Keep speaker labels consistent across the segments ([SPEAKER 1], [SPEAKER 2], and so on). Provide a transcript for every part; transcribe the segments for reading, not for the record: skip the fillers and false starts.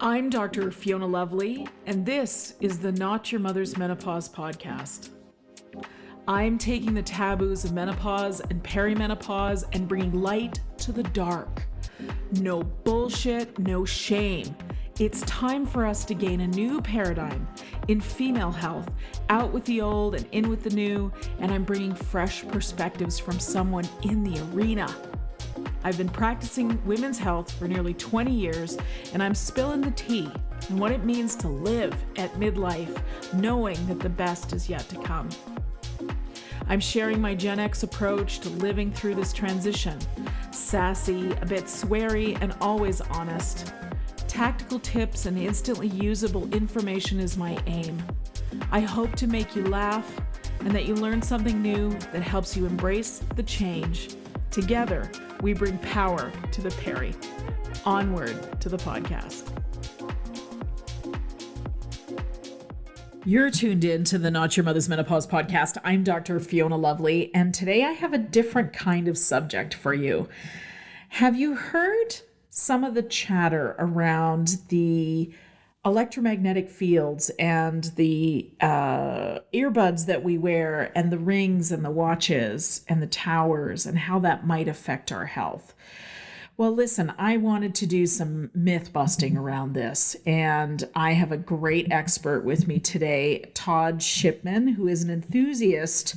[SPEAKER 1] I'm Dr. Fiona Lovely, and this is the Not Your Mother's Menopause podcast. I'm taking the taboos of menopause and perimenopause and bringing light to the dark. No bullshit, no shame. It's time for us to gain a new paradigm in female health, out with the old and in with the new, and I'm bringing fresh perspectives from someone in the arena. I've been practicing women's health for nearly 20 years, and I'm spilling the tea on what it means to live at midlife, knowing that the best is yet to come. I'm sharing my Gen X approach to living through this transition. Sassy, a bit sweary, and always honest. Tactical tips and instantly usable information is my aim. I hope to make you laugh and that you learn something new that helps you embrace the change. Together, we bring power to the peri. Onward to the podcast. You're tuned in to the Not Your Mother's Menopause podcast. I'm Dr. Fiona Lovely, and today I have a different kind of subject for you. Have you heard some of the chatter around the electromagnetic fields and the earbuds that we wear and the rings and the watches and the towers and how that might affect our health? Well, listen, I wanted to do some myth busting around this, and I have a great expert with me today, Todd Shipman, who is an enthusiast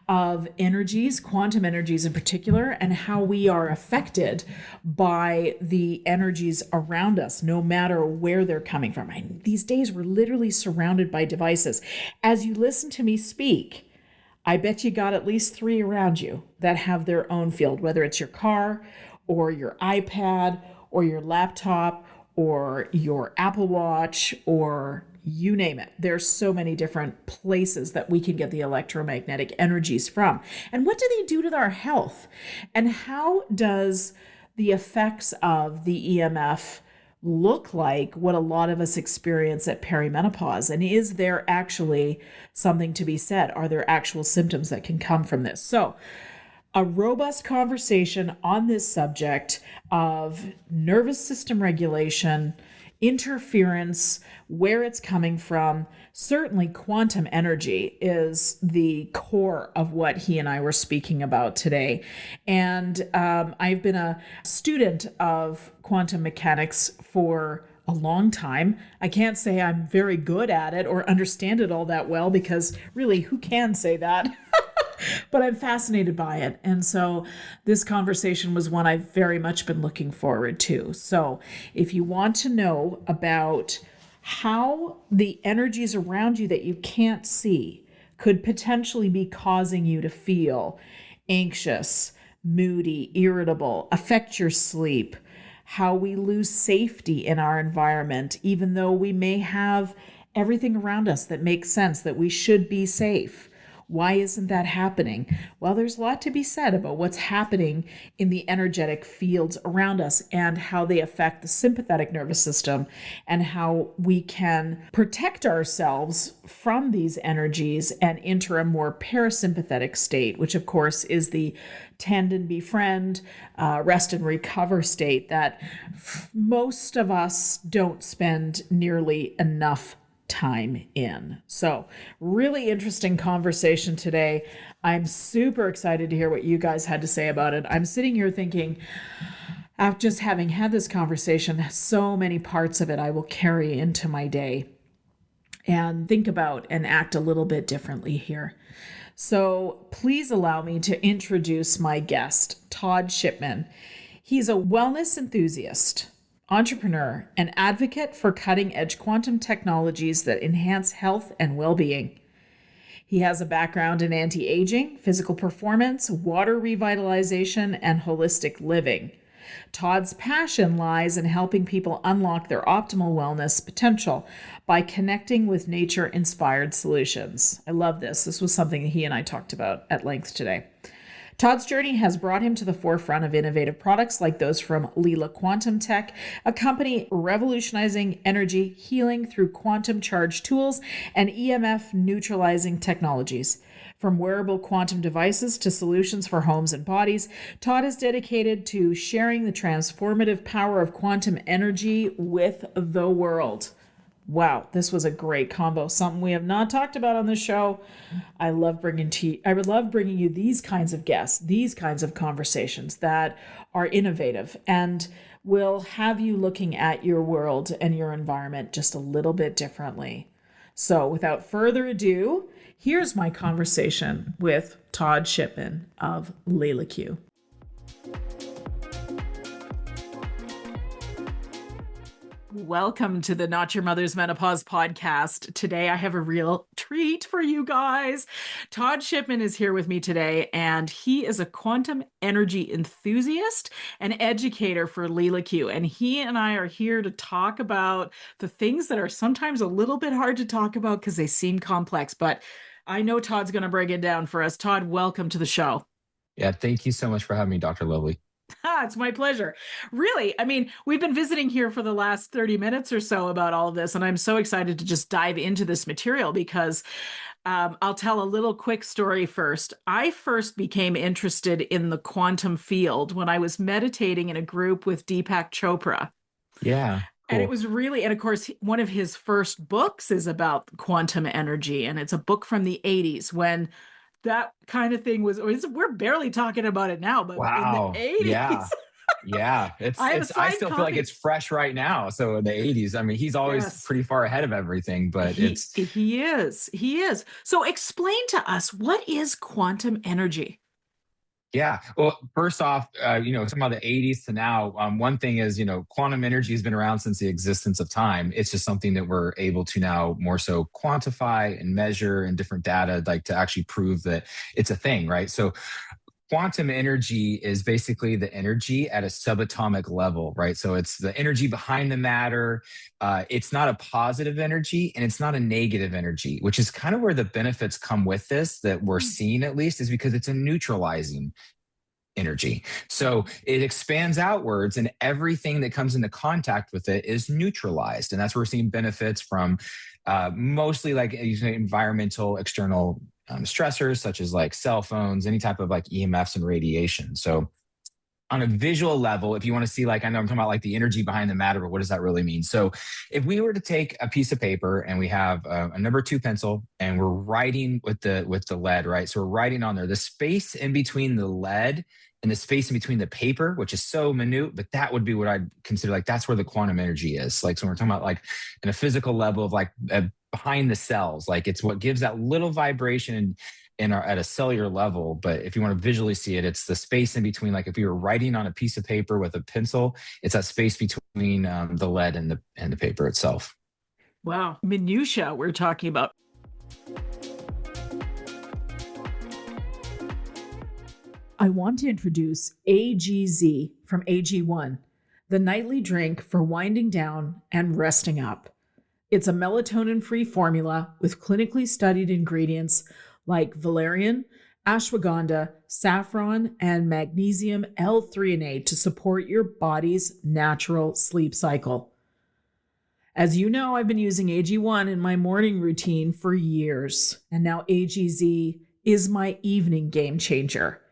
[SPEAKER 1] of energies, quantum energies in particular, and how we are affected by the energies around us, no matter where they're coming from. These days, we're literally surrounded by devices. As you listen to me speak, I bet you got at least 3 around you that have their own field, whether it's your car or your iPad, or your laptop, or your Apple Watch, or you name it. There's so many different places that we can get the electromagnetic energies from. And what do they do to our health? And how does the effects of the EMF look like what a lot of us experience at perimenopause? And is there actually something to be said? Are there actual symptoms that can come from this? So, a robust conversation on this subject of nervous system regulation, interference, where it's coming from. Certainly quantum energy is the core of what he and I were speaking about today. And I've been a student of quantum mechanics for a long time. I can't say I'm very good at it or understand it all that well, because really, who can say that? But I'm fascinated by it. And so this conversation was one I've very much been looking forward to. So if you want to know about how the energies around you that you can't see could potentially be causing you to feel anxious, moody, irritable, affect your sleep, how we lose safety in our environment, even though we may have everything around us that makes sense, that we should be safe. Why isn't that happening? Well, there's a lot to be said about what's happening in the energetic fields around us and how they affect the sympathetic nervous system and how we can protect ourselves from these energies and enter a more parasympathetic state, which of course is the tend and befriend, rest and recover state that most of us don't spend nearly enough time in. So really interesting conversation today. I'm super excited to hear what you guys had to say about it. I'm sitting here thinking, after just having had this conversation, so many parts of it I will carry into my day and think about and act a little bit differently here. So please allow me to introduce my guest, Todd Shipman. He's a wellness enthusiast, entrepreneur, and advocate for cutting-edge quantum technologies that enhance health and well-being. He has a background in anti-aging, physical performance, water revitalization, and holistic living. Todd's passion lies in helping people unlock their optimal wellness potential by connecting with nature-inspired solutions. I love this. This was something he and I talked about at length today. Todd's journey has brought him to the forefront of innovative products like those from Leela Quantum Tech, a company revolutionizing energy healing through quantum charge tools and EMF neutralizing technologies. From wearable quantum devices to solutions for homes and bodies, Todd is dedicated to sharing the transformative power of quantum energy with the world. Wow, this was a great combo. Something we have not talked about on the show. I would love bringing you these kinds of guests, these kinds of conversations that are innovative and will have you looking at your world and your environment just a little bit differently. So, without further ado, here's my conversation with Todd Shipman of Leela Q. Welcome to the Not Your Mother's Menopause podcast. Today, I have a real treat for you guys. Todd Shipman is here with me today, and he is a quantum energy enthusiast and educator for Leela Q. And he and I are here to talk about the things that are sometimes a little bit hard to talk about because they seem complex, but I know Todd's going to break it down for us. Todd, welcome to the show.
[SPEAKER 2] Yeah, thank you so much for having me, Dr. Lovely.
[SPEAKER 1] It's my pleasure. Really, I mean, we've been visiting here for the last 30 minutes or so about all of this, and I'm so excited to just dive into this material because I'll tell a little quick story first. I first became interested in the quantum field when I was meditating in a group with Deepak Chopra.
[SPEAKER 2] Yeah,
[SPEAKER 1] And it
[SPEAKER 2] cool.
[SPEAKER 1] was really, and of course, one of his first books is about quantum energy, and it's a book from the 80s when that kind of thing we're barely talking about it now, but in the
[SPEAKER 2] Wow.
[SPEAKER 1] 80s,
[SPEAKER 2] Yeah. Yeah.
[SPEAKER 1] I have a
[SPEAKER 2] I
[SPEAKER 1] signed
[SPEAKER 2] still feel like
[SPEAKER 1] copy.
[SPEAKER 2] it's fresh right now. So in the 80s, I mean, he's always
[SPEAKER 1] Yes,
[SPEAKER 2] pretty far ahead of everything, but
[SPEAKER 1] he
[SPEAKER 2] it's,
[SPEAKER 1] he is. He is. So explain to us, what is quantum energy?
[SPEAKER 2] yeah. Well, first off, talking about the 80s to now, one thing is, quantum energy has been around since the existence of time. It's just something that we're able to now more so quantify and measure and different data, like to actually prove that it's a thing, right? So quantum energy is basically the energy at a subatomic level, right? So it's the energy behind the matter. It's not a positive energy and it's not a negative energy, which is kind of where the benefits come with this that we're seeing, at least, is because it's a neutralizing energy. So it expands outwards and everything that comes into contact with it is neutralized. And that's where we're seeing benefits from mostly like environmental external stressors, such as like cell phones, any type of like EMFs and radiation. So on a visual level, if you want to see, like, I know I'm talking about like the energy behind the matter, but what does that really mean? So if we were to take a piece of paper and we have a number 2 pencil and we're writing with the lead, right? So we're writing on there, the space in between the lead and the space in between the paper, which is so minute, but that would be what I'd consider like, that's where the quantum energy is. Like, so we're talking about like in a physical level of like behind the cells, like it's what gives that little vibration at a cellular level. But if you want to visually see it, it's the space in between. Like if you were writing on a piece of paper with a pencil, it's that space between the lead and the paper itself.
[SPEAKER 1] Wow, minutia we're talking about. I want to introduce AGZ from AG1, the nightly drink for winding down and resting up. It's a melatonin-free formula with clinically studied ingredients like valerian, ashwagandha, saffron, and magnesium L-threonate to support your body's natural sleep cycle. As you know, I've been using AG1 in my morning routine for years, and now AGZ is my evening game changer.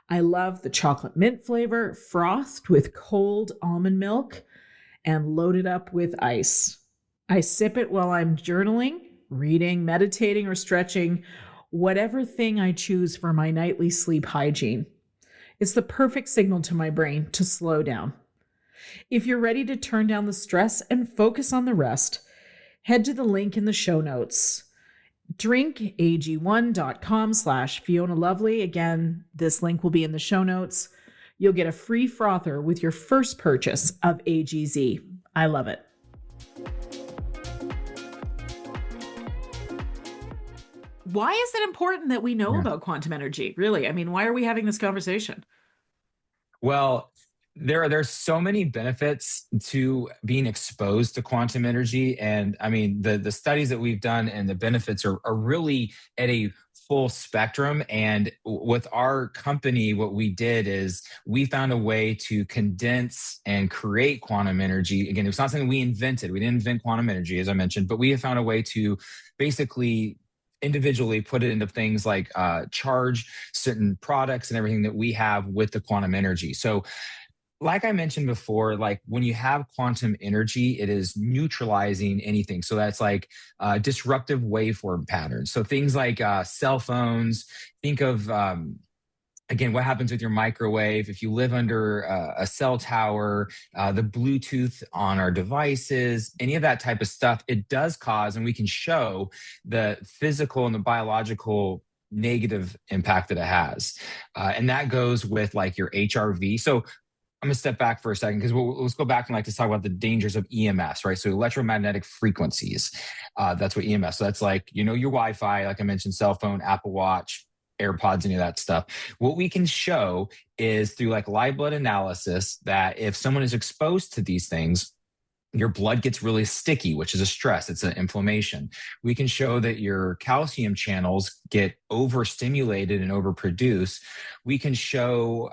[SPEAKER 1] I love the chocolate mint flavor, frothed with cold almond milk and loaded up with ice. I sip it while I'm journaling, reading, meditating, or stretching, whatever thing I choose for my nightly sleep hygiene. It's the perfect signal to my brain to slow down. If you're ready to turn down the stress and focus on the rest, head to the link in the show notes. drinkag1.com/Fiona Lovely. Again, this link will be in the show notes. You'll get a free frother with your first purchase of AGZ. I love it. Why is it important that we know
[SPEAKER 2] Yeah.
[SPEAKER 1] about quantum energy? Really? I mean, why are we having this conversation?
[SPEAKER 2] Well, There's so many benefits to being exposed to quantum energy. And I mean, the studies that we've done and the benefits are really at a full spectrum. And with our company, what we did is we found a way to condense and create quantum energy. Again, it's not something we invented. We didn't invent quantum energy, as I mentioned, but we have found a way to basically individually put it into things like charge certain products and everything that we have with the quantum energy. So like I mentioned before, like when you have quantum energy, it is neutralizing anything. So that's like disruptive waveform patterns. So things like cell phones, think of, again, what happens with your microwave. If you live under a cell tower, the Bluetooth on our devices, any of that type of stuff, it does cause, and we can show the physical and the biological negative impact that it has. And that goes with like your HRV. So I'm gonna step back for a second because let's go back and like to talk about the dangers of EMFs, right? So electromagnetic frequencies, that's what EMFs. So that's like, you know, your Wi-Fi, like I mentioned, cell phone, Apple Watch, AirPods, any of that stuff. What we can show is through like live blood analysis that if someone is exposed to these things, your blood gets really sticky, which is a stress. It's an inflammation. We can show that your calcium channels get overstimulated and overproduce. We can show,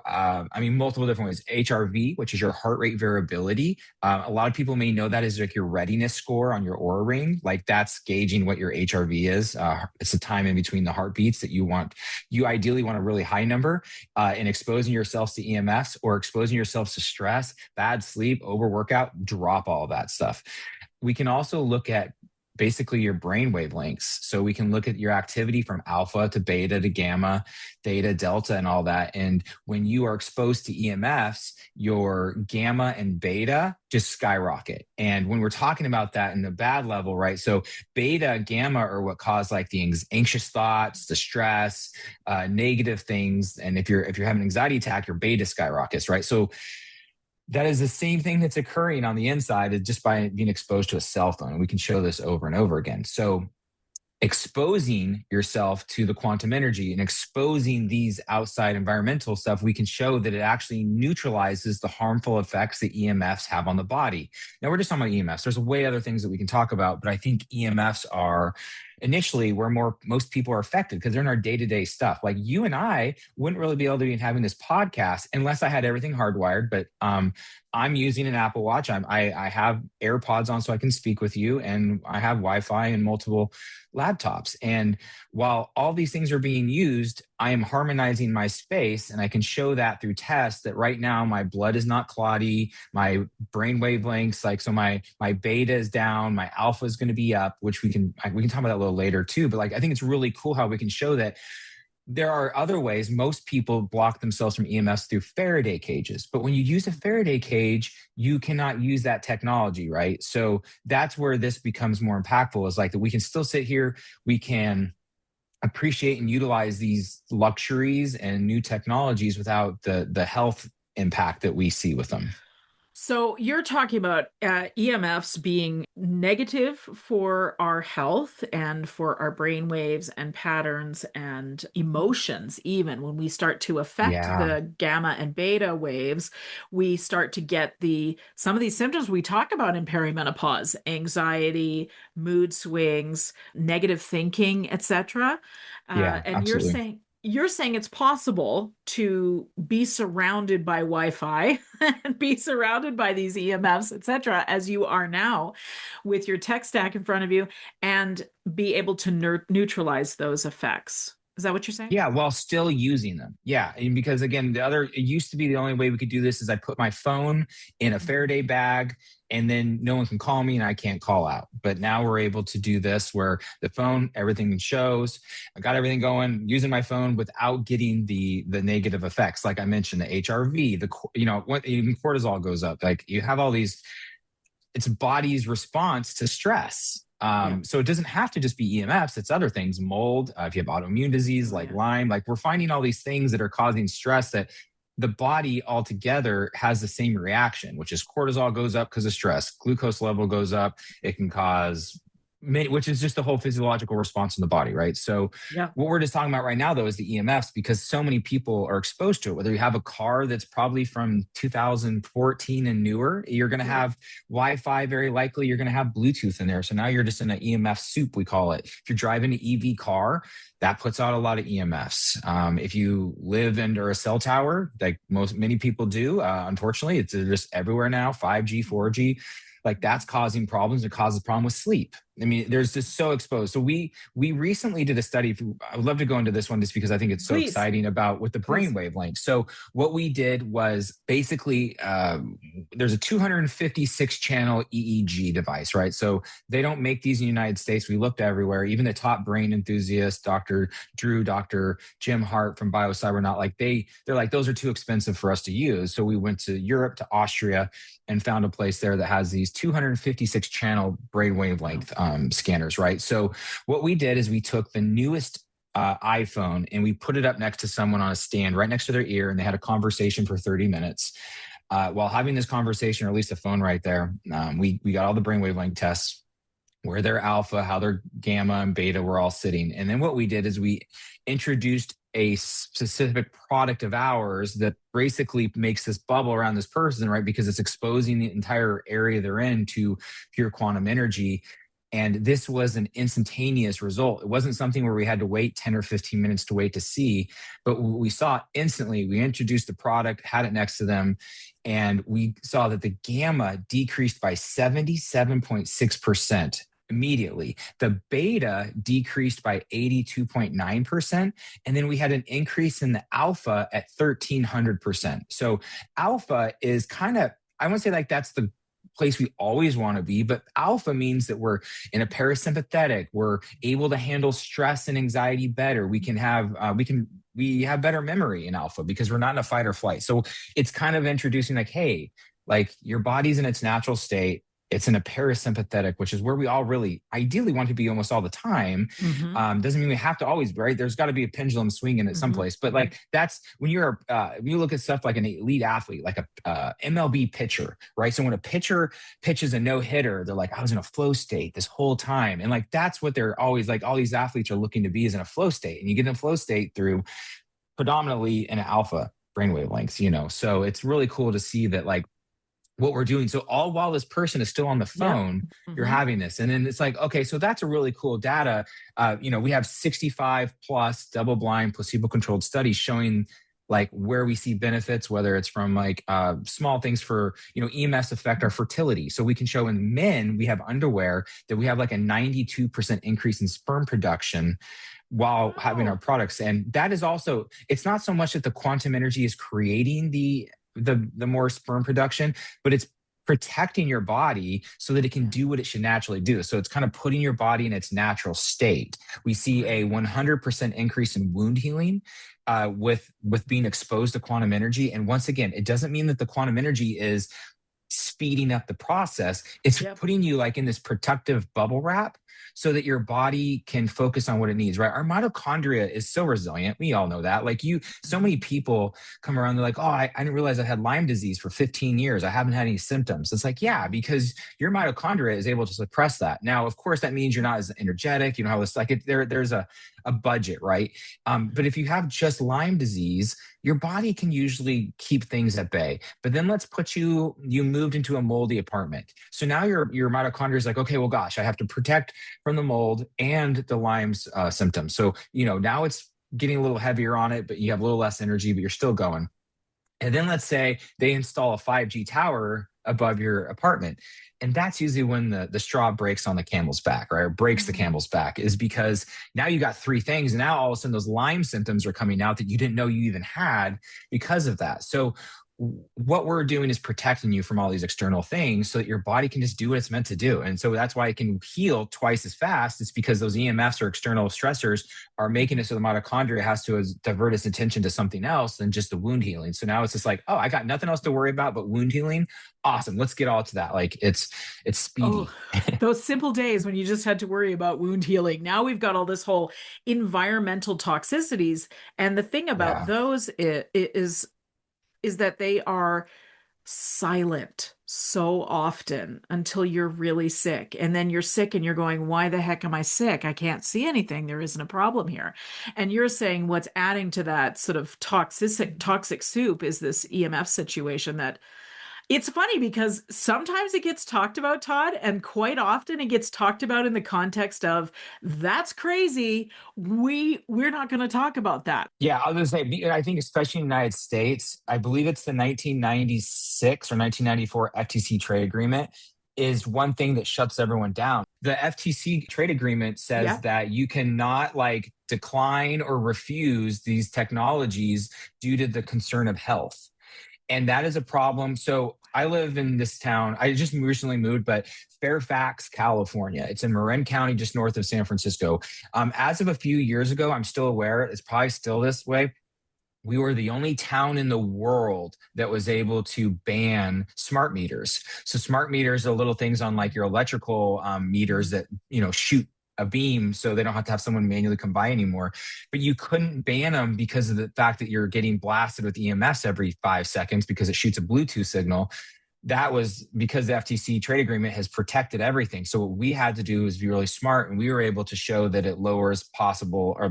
[SPEAKER 2] multiple different ways. HRV, which is your heart rate variability. A lot of people may know that is like your readiness score on your Oura ring. Like that's gauging what your HRV is. It's the time in between the heartbeats that you want. You ideally want a really high number. And exposing yourselves to EMFs or exposing yourselves to stress, bad sleep, overworkout, drop all of that stuff. We can also look at basically your brain wavelengths. So we can look at your activity from alpha to beta to gamma, theta, delta, and all that. And when you are exposed to EMFs, your gamma and beta just skyrocket. And when we're talking about that in the bad level, right? So beta, gamma are what cause like the anxious thoughts, the stress, negative things. And if you're having an anxiety attack, your beta skyrockets, right? So that is the same thing that's occurring on the inside just by being exposed to a cell phone. And we can show this over and over again. So exposing yourself to the quantum energy and exposing these outside environmental stuff, we can show that it actually neutralizes the harmful effects that EMFs have on the body. Now, we're just talking about EMFs. There's way other things that we can talk about, but I think EMFs are initially where most people are affected because they're in our day-to-day stuff. Like you and I wouldn't really be able to be having this podcast unless I had everything hardwired. But I'm using an Apple Watch. I have AirPods on so I can speak with you, and I have Wi-Fi and multiple laptops. And while all these things are being used, I am harmonizing my space, and I can show that through tests that right now my blood is not clotty, my brain wavelengths, like so my beta is down, my alpha is going to be up, which we can talk about that a little later too. But like I think it's really cool how we can show that there are other ways. Most people block themselves from EMFs through Faraday cages. But when you use a Faraday cage, you cannot use that technology, right? So that's where this becomes more impactful, is like that we can still sit here, we can appreciate and utilize these luxuries and new technologies without the health impact that we see with them.
[SPEAKER 1] So you're talking about EMFs being negative for our health and for our brain waves and patterns and emotions. Even when we start to affect
[SPEAKER 2] Yeah.
[SPEAKER 1] the gamma and beta waves, we start to get some of these symptoms we talk about in perimenopause: anxiety, mood swings, negative thinking, etc.
[SPEAKER 2] Yeah,
[SPEAKER 1] And
[SPEAKER 2] absolutely.
[SPEAKER 1] you're saying it's possible to be surrounded by Wi-Fi and be surrounded by these EMFs, etc., as you are now with your tech stack in front of you, and be able to neutralize those effects. Is that what you're saying?
[SPEAKER 2] Yeah, while still using them. Yeah. And because again, it used to be the only way we could do this is I put my phone in a Faraday bag and then no one can call me and I can't call out. But now we're able to do this where the phone, everything shows. I got everything going using my phone without getting the negative effects. Like I mentioned, the HRV, even cortisol goes up. Like you have all these, it's body's response to stress.
[SPEAKER 1] Yeah.
[SPEAKER 2] So it doesn't have to just be EMFs, it's other things, mold, if you have autoimmune disease like Lyme, like we're finding all these things that are causing stress that the body altogether has the same reaction, which is cortisol goes up because of stress, glucose level goes up. It can cause which is just the whole physiological response in the body, right? So
[SPEAKER 1] Yeah.
[SPEAKER 2] what we're just talking about right now, though, is the EMFs, because so many people are exposed to it. Whether you have a car that's probably from 2014 and newer, you're going to have Wi-Fi, very likely. You're going to have Bluetooth in there. So now you're just in an EMF soup, we call it. If you're driving an EV car, that puts out a lot of EMFs. If you live under a cell tower, like many people do, unfortunately, it's just everywhere now, 5G, 4G, like that's causing problems. It causes a problem with sleep. I mean, there's just so exposed. So we recently did a study. I would love to go into this one just because I think it's so exciting about with the brain wavelength. So what we did was basically there's a 256 channel EEG device, right? So they don't make these in the United States. We looked everywhere. Even the top brain enthusiasts, Dr. Drew, Dr. Jim Hart from BioCybernaut, like they're like, those are too expensive for us to use. So we went to Europe, to Austria, and found a place there that has these 256 channel brain wavelength scanners, right? So what we did is we took the newest iPhone and we put it up next to someone on a stand right next to their ear, and they had a conversation for 30 minutes. While having this conversation, or at least the phone right there, we got all the brain wavelength tests, where their alpha, how their gamma and beta were all sitting. And then what we did is we introduced a specific product of ours that basically makes this bubble around this person, right? Because it's exposing the entire area they're in to pure quantum energy. And this was an instantaneous result. It wasn't something where we had to wait 10 or 15 minutes to wait to see, but we saw it instantly. We introduced the product, had it next to them, and we saw that the gamma decreased by 77.6% immediately. The beta decreased by 82.9%. And then we had an increase in the alpha at 1,300%. So alpha is kind of, I wouldn't say like that's the place we always want to be, but alpha means that we're in a parasympathetic, we're able to handle stress and anxiety better. We have better memory in alpha because we're not in a fight or flight. So it's kind of introducing like, hey, like your body's in its natural state. It's in a parasympathetic, which is where we all really ideally want to be almost all the time. Doesn't mean we have to always, right? There's got to be a pendulum swinging at some place. But like that's when you look at stuff like an elite athlete, like a MLB pitcher, right? So when a pitcher pitches a no hitter, they're like, I was in a flow state this whole time. And like, that's what they're always like, all these athletes are looking to be is in a flow state. And you get in a flow state through predominantly an alpha brain wavelengths, So it's really cool to see that like, what we're doing. So all while this person is still on the phone, you're having this. And then it's like, okay, so that's a really cool data. We have 65 plus double-blind placebo-controlled studies showing like where we see benefits, whether it's from like small things for, EMS affect our fertility. So we can show in men, we have underwear that we have like a 92% increase in sperm production while having our products. And that is also, it's not so much that the quantum energy is creating the more sperm production, but it's protecting your body so that it can do what it should naturally do. So it's kind of putting your body in its natural state. We see a 100% increase in wound healing with being exposed to quantum energy. And once again, it doesn't mean that the quantum energy is speeding up the process. It's putting you like in this protective bubble wrap so that your body can focus on what it needs, right? Our mitochondria is so resilient. We all know that. Like so many people come around, they're like, oh, I didn't realize I had Lyme disease for 15 years. I haven't had any symptoms. It's like, yeah, because your mitochondria is able to suppress that. Now, of course, that means you're not as energetic. You know how it's like there's a budget, right? But if you have just Lyme disease, your body can usually keep things at bay. But then let's put you moved into a moldy apartment. So now your mitochondria is like, okay, well, gosh, I have to protect from the mold and the Lyme's symptoms. So, now it's getting a little heavier on it, but you have a little less energy, but you're still going. And then let's say they install a 5G tower above your apartment. And that's usually when the straw breaks on the camel's back, right? Or breaks the camel's back, is because now you got three things. And now all of a sudden those Lyme symptoms are coming out that you didn't know you even had because of that. So what we're doing is protecting you from all these external things so that your body can just do what it's meant to do. And so that's why it can heal twice as fast. It's because those EMFs or external stressors are making it so the mitochondria has to divert its attention to something else than just the wound healing. So now it's just like, oh, I got nothing else to worry about but wound healing. Awesome. Let's get all to that. Like it's speedy.
[SPEAKER 1] Oh, those simple days when you just had to worry about wound healing. Now we've got all this whole environmental toxicities. And the thing about those is that they are silent so often until you're really sick. And then you're sick and you're going, why the heck am I sick? I can't see anything. There isn't a problem here. And you're saying what's adding to that sort of toxic soup is this EMF situation that it's funny because sometimes it gets talked about, Todd, and quite often it gets talked about in the context of that's crazy. We're not going to talk about that.
[SPEAKER 2] Yeah, I was going to say, I think especially in the United States, I believe it's the 1996 or 1994 FTC trade agreement is one thing that shuts everyone down. The FTC trade agreement says that you cannot like decline or refuse these technologies due to the concern of health. And that is a problem. So I live in this town. I just recently moved, but Fairfax, California. It's in Marin County, just north of San Francisco. As of a few years ago, I'm still aware, it's probably still this way. We were the only town in the world that was able to ban smart meters. So smart meters are little things on like your electrical meters that, shoot a beam so they don't have to have someone manually come by anymore. But you couldn't ban them because of the fact that you're getting blasted with EMFs every 5 seconds because it shoots a Bluetooth signal. That was because the FTC trade agreement has protected everything. So what we had to do is be really smart, and we were able to show that it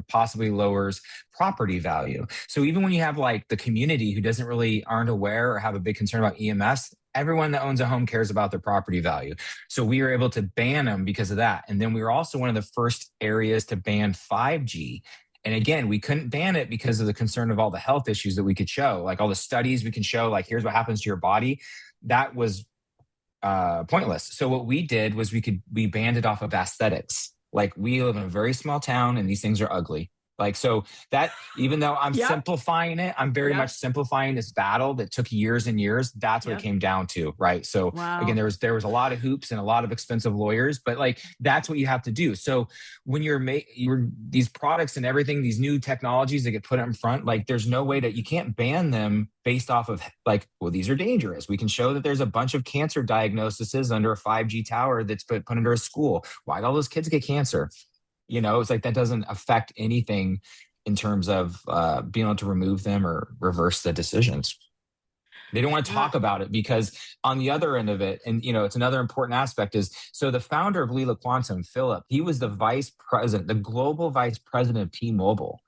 [SPEAKER 2] possibly lowers property value. So even when you have like the community who aren't aware or have a big concern about EMS, everyone that owns a home cares about their property value. So we were able to ban them because of that. And then we were also one of the first areas to ban 5G. And again, we couldn't ban it because of the concern of all the health issues that we could show, like all the studies we can show, like here's what happens to your body. That was pointless. So what we did was we banned it off of aesthetics. Like we live in a very small town and these things are ugly. Like, so that even though I'm simplifying it, I'm very much simplifying this battle that took years and years. That's what it came down to. Right. So again, there was a lot of hoops and a lot of expensive lawyers, but like, that's what you have to do. So when you're these products and everything, these new technologies that get put in front, like there's no way that you can't ban them based off of like, well, these are dangerous. We can show that there's a bunch of cancer diagnoses under a 5G tower that's put under a school. Why'd all those kids get cancer? It's like that doesn't affect anything in terms of being able to remove them or reverse the decisions. They don't want to talk about it because on the other end of it, and it's another important aspect is, so the founder of Lila Quantum, Philip, he was the global vice president of T-Mobile.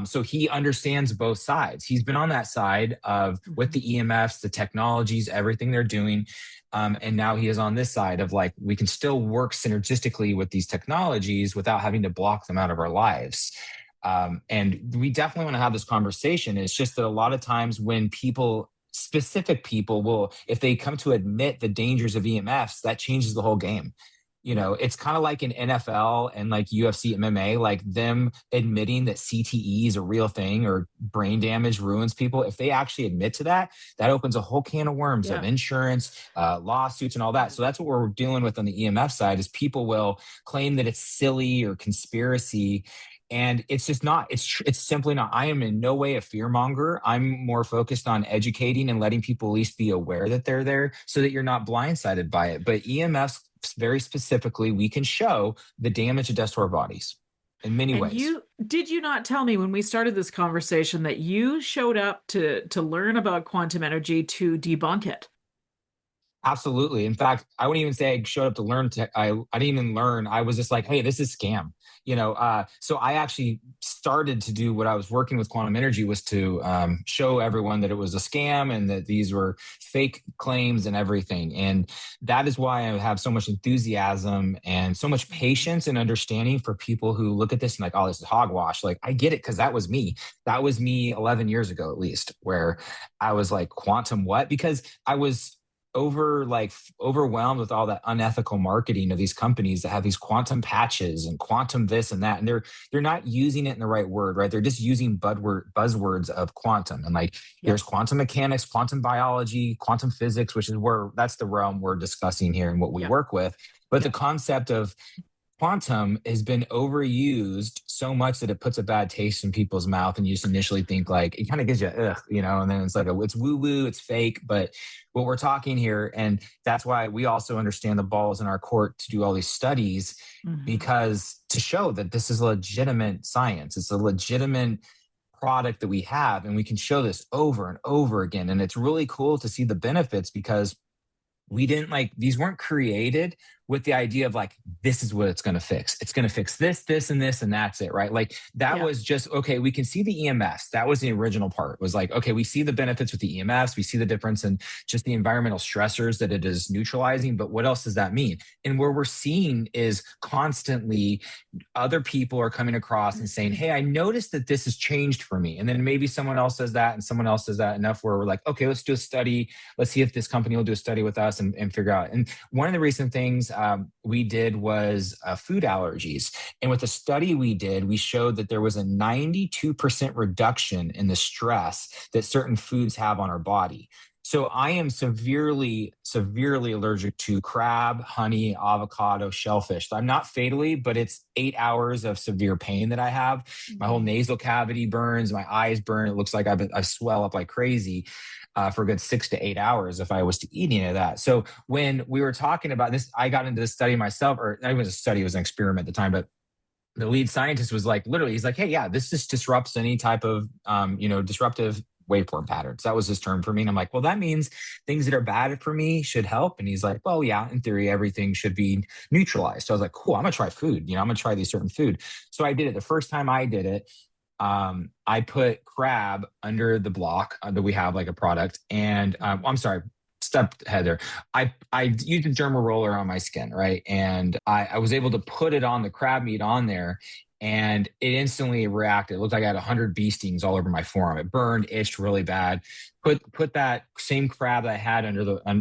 [SPEAKER 2] So he understands both sides. He's been on that side of with the EMFs, the technologies, everything they're doing. And now he is on this side of like, we can still work synergistically with these technologies without having to block them out of our lives. And we definitely want to have this conversation. It's just that a lot of times when specific people will, if they come to admit the dangers of EMFs, that changes the whole game. It's kind of like in NFL and like UFC MMA, like them admitting that CTE is a real thing or brain damage ruins people. If they actually admit to that, that opens a whole can of worms of insurance, lawsuits and all that. So that's what we're dealing with on the EMF side is people will claim that it's silly or conspiracy. And it's just not, it's simply not. I am in no way a fear monger. I'm more focused on educating and letting people at least be aware that they're there so that you're not blindsided by it. But EMFs, very specifically, we can show the damage it does to our bodies in many ways.
[SPEAKER 1] Did you not tell me when we started this conversation that you showed up to learn about quantum energy to debunk it?
[SPEAKER 2] Absolutely. In fact, I wouldn't even say I showed up to learn. I didn't even learn. I was just like, hey, this is scam. So I actually started to do what I was working with quantum energy was to show everyone that it was a scam and that these were fake claims and everything. And that is why I have so much enthusiasm and so much patience and understanding for people who look at this and like, oh, this is hogwash. Like, I get it because that was me. That was me 11 years ago, at least, where I was like, quantum what? Because I was overwhelmed with all that unethical marketing of these companies that have these quantum patches and quantum this and that, and they're not using it in the right word, right? They're just using buzzwords of quantum and like there's quantum mechanics, quantum biology, quantum physics, which is that's the realm we're discussing here and what we work with. But the concept of quantum has been overused so much that it puts a bad taste in people's mouth, and you just initially think like it kind of gives you and then it's like it's woo woo, it's fake. But what we're talking here, and that's why we also understand the balls in our court to do all these studies, because to show that this is legitimate science, it's a legitimate product that we have, and we can show this over and over again. And it's really cool to see the benefits because we didn't like these weren't created with the idea of like, this is what it's going to fix. It's going to fix this, this, and this, and that's it, right? Like that was just, okay, we can see the EMFs. That was the original part. It was like, okay, we see the benefits with the EMFs. We see the difference in just the environmental stressors that it is neutralizing. But what else does that mean? And where we're seeing is constantly other people are coming across and saying, hey, I noticed that this has changed for me. And then maybe someone else says that and someone else says that, enough where we're like, okay, let's do a study. Let's see if this company will do a study with us and figure out. And one of the recent things we did was food allergies. And with the study we did, we showed that there was a 92% reduction in the stress that certain foods have on our body. So I am severely, severely allergic to crab, honey, avocado, shellfish. So I'm not fatally, but it's 8 hours of severe pain that I have. My whole nasal cavity burns, my eyes burn. It looks like I swell up like crazy. For a good 6 to 8 hours if I was to eat any of that. So when we were talking about this, I got into this study myself, or it was a study, it was an experiment at the time, but the lead scientist was like, literally, he's like, hey, yeah, this just disrupts any type of, disruptive waveform patterns. That was his term for me. And I'm like, well, that means things that are bad for me should help. And he's like, well, yeah, in theory, everything should be neutralized. So I was like, cool, I'm gonna try food. I'm gonna try these certain food. So I did it. The first time I did it, I put crab under the block that we have, like a product. And I'm sorry, step ahead there. I used a dermal roller on my skin, right? And I was able to put it on the crab meat on there, and it instantly reacted. It looked like I had 100 bee stings all over my forearm. It burned, itched really bad. Put that same crab that I had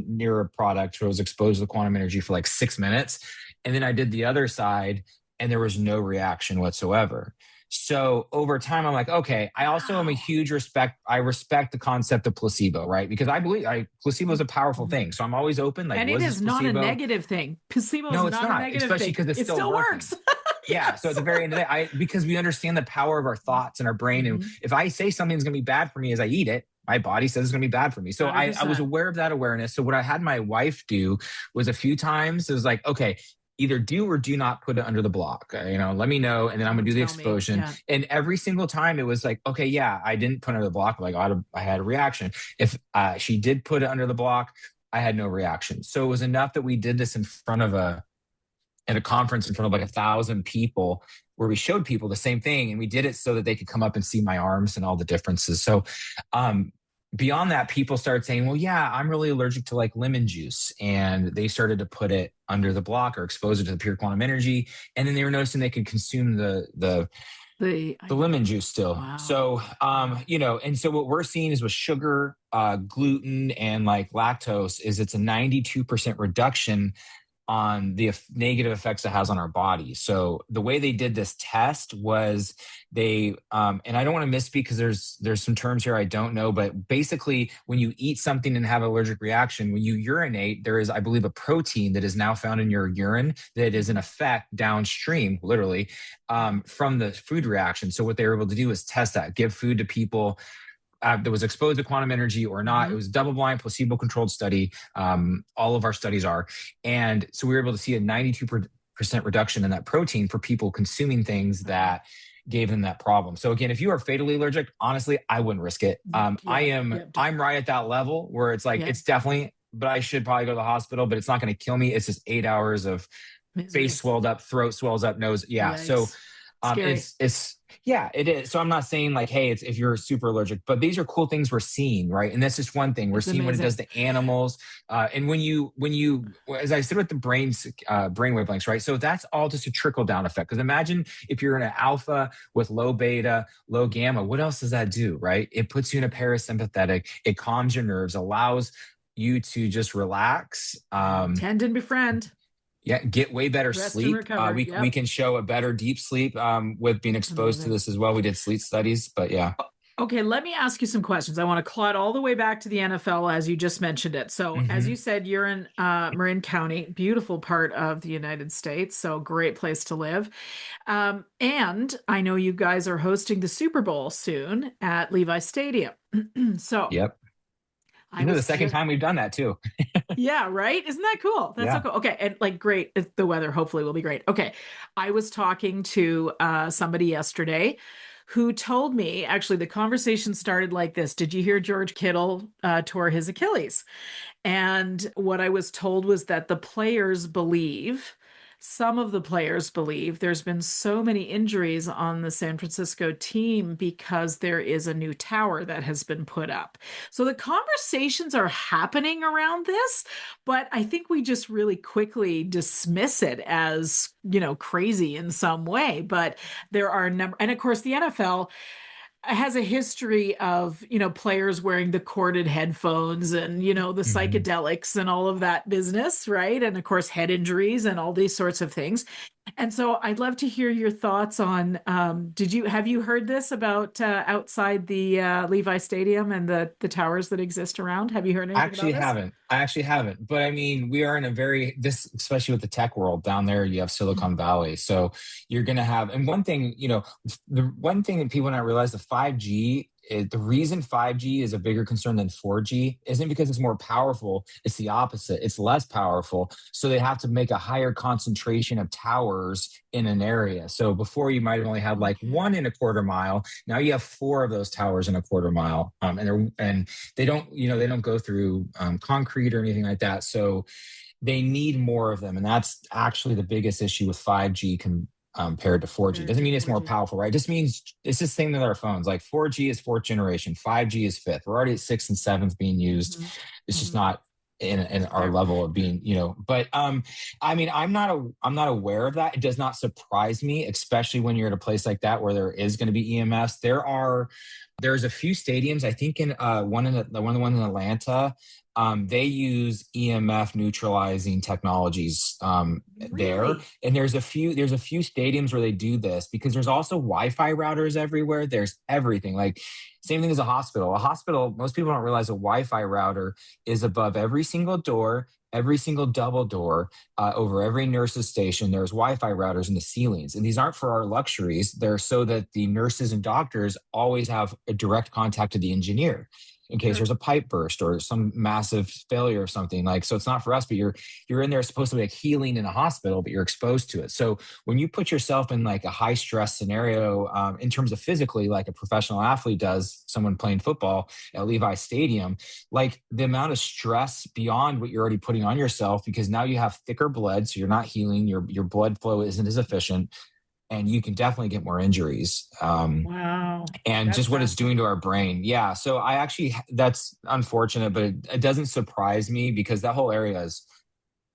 [SPEAKER 2] near a product where I was exposed to the quantum energy for like 6 minutes. And then I did the other side, and there was no reaction whatsoever. So over time, I'm like, okay, I also am a huge I respect the concept of placebo, right? Because I believe placebo is a powerful thing. So I'm always open. Like,
[SPEAKER 1] and it is not a negative thing. Placebo is not a negative thing.
[SPEAKER 2] Especially because it still
[SPEAKER 1] works.
[SPEAKER 2] Yeah. So at the very end of the day, because we understand the power of our thoughts and our brain. And if I say something's going to be bad for me as I eat it, my body says it's going to be bad for me. So I was aware of that awareness. So what I had my wife do was a few times, it was like, okay, either do or do not put it under the block. Let me know, and then I'm gonna do the exposure. Yeah. And every single time it was like, okay, yeah, I didn't put it under the block. Like I had a reaction. If she did put it under the block, I had no reaction. So it was enough that we did this in front of at a conference in front of like 1,000 people, where we showed people the same thing, and we did it so that they could come up and see my arms and all the differences. So beyond that, people started saying, well, yeah, I'm really allergic to like lemon juice. And they started to put it under the block or expose it to the pure quantum energy. And then they were noticing they could consume the lemon juice still. Wow. So, and so what we're seeing is with sugar, gluten, and like lactose is it's a 92% reduction on the negative effects it has on our body. So the way they did this test was they, and I don't want to misspeak because there's some terms here I don't know, but basically when you eat something and have an allergic reaction, when you urinate, there is, I believe, a protein that is now found in your urine that is in effect downstream, literally, from the food reaction. So what they were able to do is test that, give food to people that was exposed to quantum energy or not. Mm-hmm. It was a double-blind, placebo-controlled study. All of our studies are. And so we were able to see a 92% reduction in that protein for people consuming things that gave them that problem. So again, if you are fatally allergic, honestly, I wouldn't risk it. I'm right at that level where it's like, it's definitely, but I should probably go to the hospital, but it's not going to kill me. It's just 8 hours of face swelled up, throat swells up, nose. Yeah. Yikes. So it is. So I'm not saying like, hey, it's if you're super allergic, but these are cool things we're seeing, right? And that's just one thing. We're seeing what it does to animals. And when you, as I said with the brain wavelengths, right? So that's all just a trickle down effect. Because imagine if you're in an alpha with low beta, low gamma, what else does that do, right? It puts you in a parasympathetic, it calms your nerves, allows you to just relax.
[SPEAKER 1] Tend and befriend.
[SPEAKER 2] Yeah, get way better sleep. We can show a better deep sleep with being exposed to this as well. We did sleep studies, but yeah.
[SPEAKER 1] Okay, let me ask you some questions. I want to claw it all the way back to the NFL as you just mentioned it. So as you said, you're in Marin County, beautiful part of the United States. So great place to live. And I know you guys are hosting the Super Bowl soon at Levi Stadium. So
[SPEAKER 2] yep. The second time we've done that too.
[SPEAKER 1] Yeah, right? Isn't that cool? That's so cool. Okay, and like great. The weather hopefully will be great. Okay, I was talking to somebody yesterday who told me, actually, the conversation started like this. Did you hear George Kittle tore his Achilles? And what I was told was that the players believe, some of the players believe, there's been so many injuries on the San Francisco team because there is a new tower that has been put up. So the conversations are happening around this, but I think we just really quickly dismiss it as, crazy in some way. But there are a number, and of course, the NFL has a history of, players wearing the corded headphones and, the
[SPEAKER 2] Mhm.
[SPEAKER 1] psychedelics and all of that business, right? And of course, head injuries and all these sorts of things. And so I'd love to hear your thoughts on, have you heard this about outside the Levi Stadium and the towers that exist around? Have you heard anything about this?
[SPEAKER 2] I actually haven't. But I mean, we are in a this, especially with the tech world down there, you have Silicon Valley. So you're going to have, and one thing, the one thing that people don't realize, the 5G, the reason 5G is a bigger concern than 4G isn't because it's more powerful. It's the opposite. It's less powerful. So they have to make a higher concentration of towers in an area. So before you might have only had like
[SPEAKER 1] Okay.
[SPEAKER 2] one in a quarter mile. Now you have four of those towers in a quarter mile. And they don't, they don't go through concrete or anything like that. So they need more of them. And that's actually the biggest issue with 5G compared to 4G.
[SPEAKER 1] Compared
[SPEAKER 2] Doesn't
[SPEAKER 1] to
[SPEAKER 2] mean it's more
[SPEAKER 1] 4G.
[SPEAKER 2] powerful, right? It just means it's the same with our phones. Like 4G is fourth generation, 5G is fifth. We're already at sixth and seventh being used.
[SPEAKER 1] Mhm.
[SPEAKER 2] It's just
[SPEAKER 1] Mhm.
[SPEAKER 2] not in our
[SPEAKER 1] There.
[SPEAKER 2] level of being, but I mean, I'm not aware of that. It does not surprise me, especially when you're at a place like that where there is going to be EMFs. There's a few stadiums, I think in the one in Atlanta, they use EMF neutralizing technologies there.
[SPEAKER 1] Really?
[SPEAKER 2] And there's a few stadiums where they do this because there's also Wi-Fi routers everywhere. There's everything. Like same thing as a hospital. A hospital, most people don't realize a Wi-Fi router is above every single door, every single double door, over every nurse's station. There's Wi-Fi routers in the ceilings. And these aren't for our luxuries. They're so that the nurses and doctors always have a direct contact to the engineer in case
[SPEAKER 1] Sure.
[SPEAKER 2] there's a pipe burst or some massive failure of something. Like, so it's not for us, but you're in there supposed to be like healing in a hospital, but you're exposed to it. So when you put yourself in like a high stress scenario, in terms of physically, like a professional athlete does, someone playing football at Levi Stadium, like the amount of stress beyond what you're already putting on yourself, because now you have thicker blood, so you're not healing, your blood flow isn't as efficient, and you can definitely get more injuries.
[SPEAKER 1] Wow.
[SPEAKER 2] And
[SPEAKER 1] That's
[SPEAKER 2] just what it's doing to
[SPEAKER 1] fascinating.
[SPEAKER 2] our brain. Yeah. So that's unfortunate, but it doesn't surprise me because that whole area is,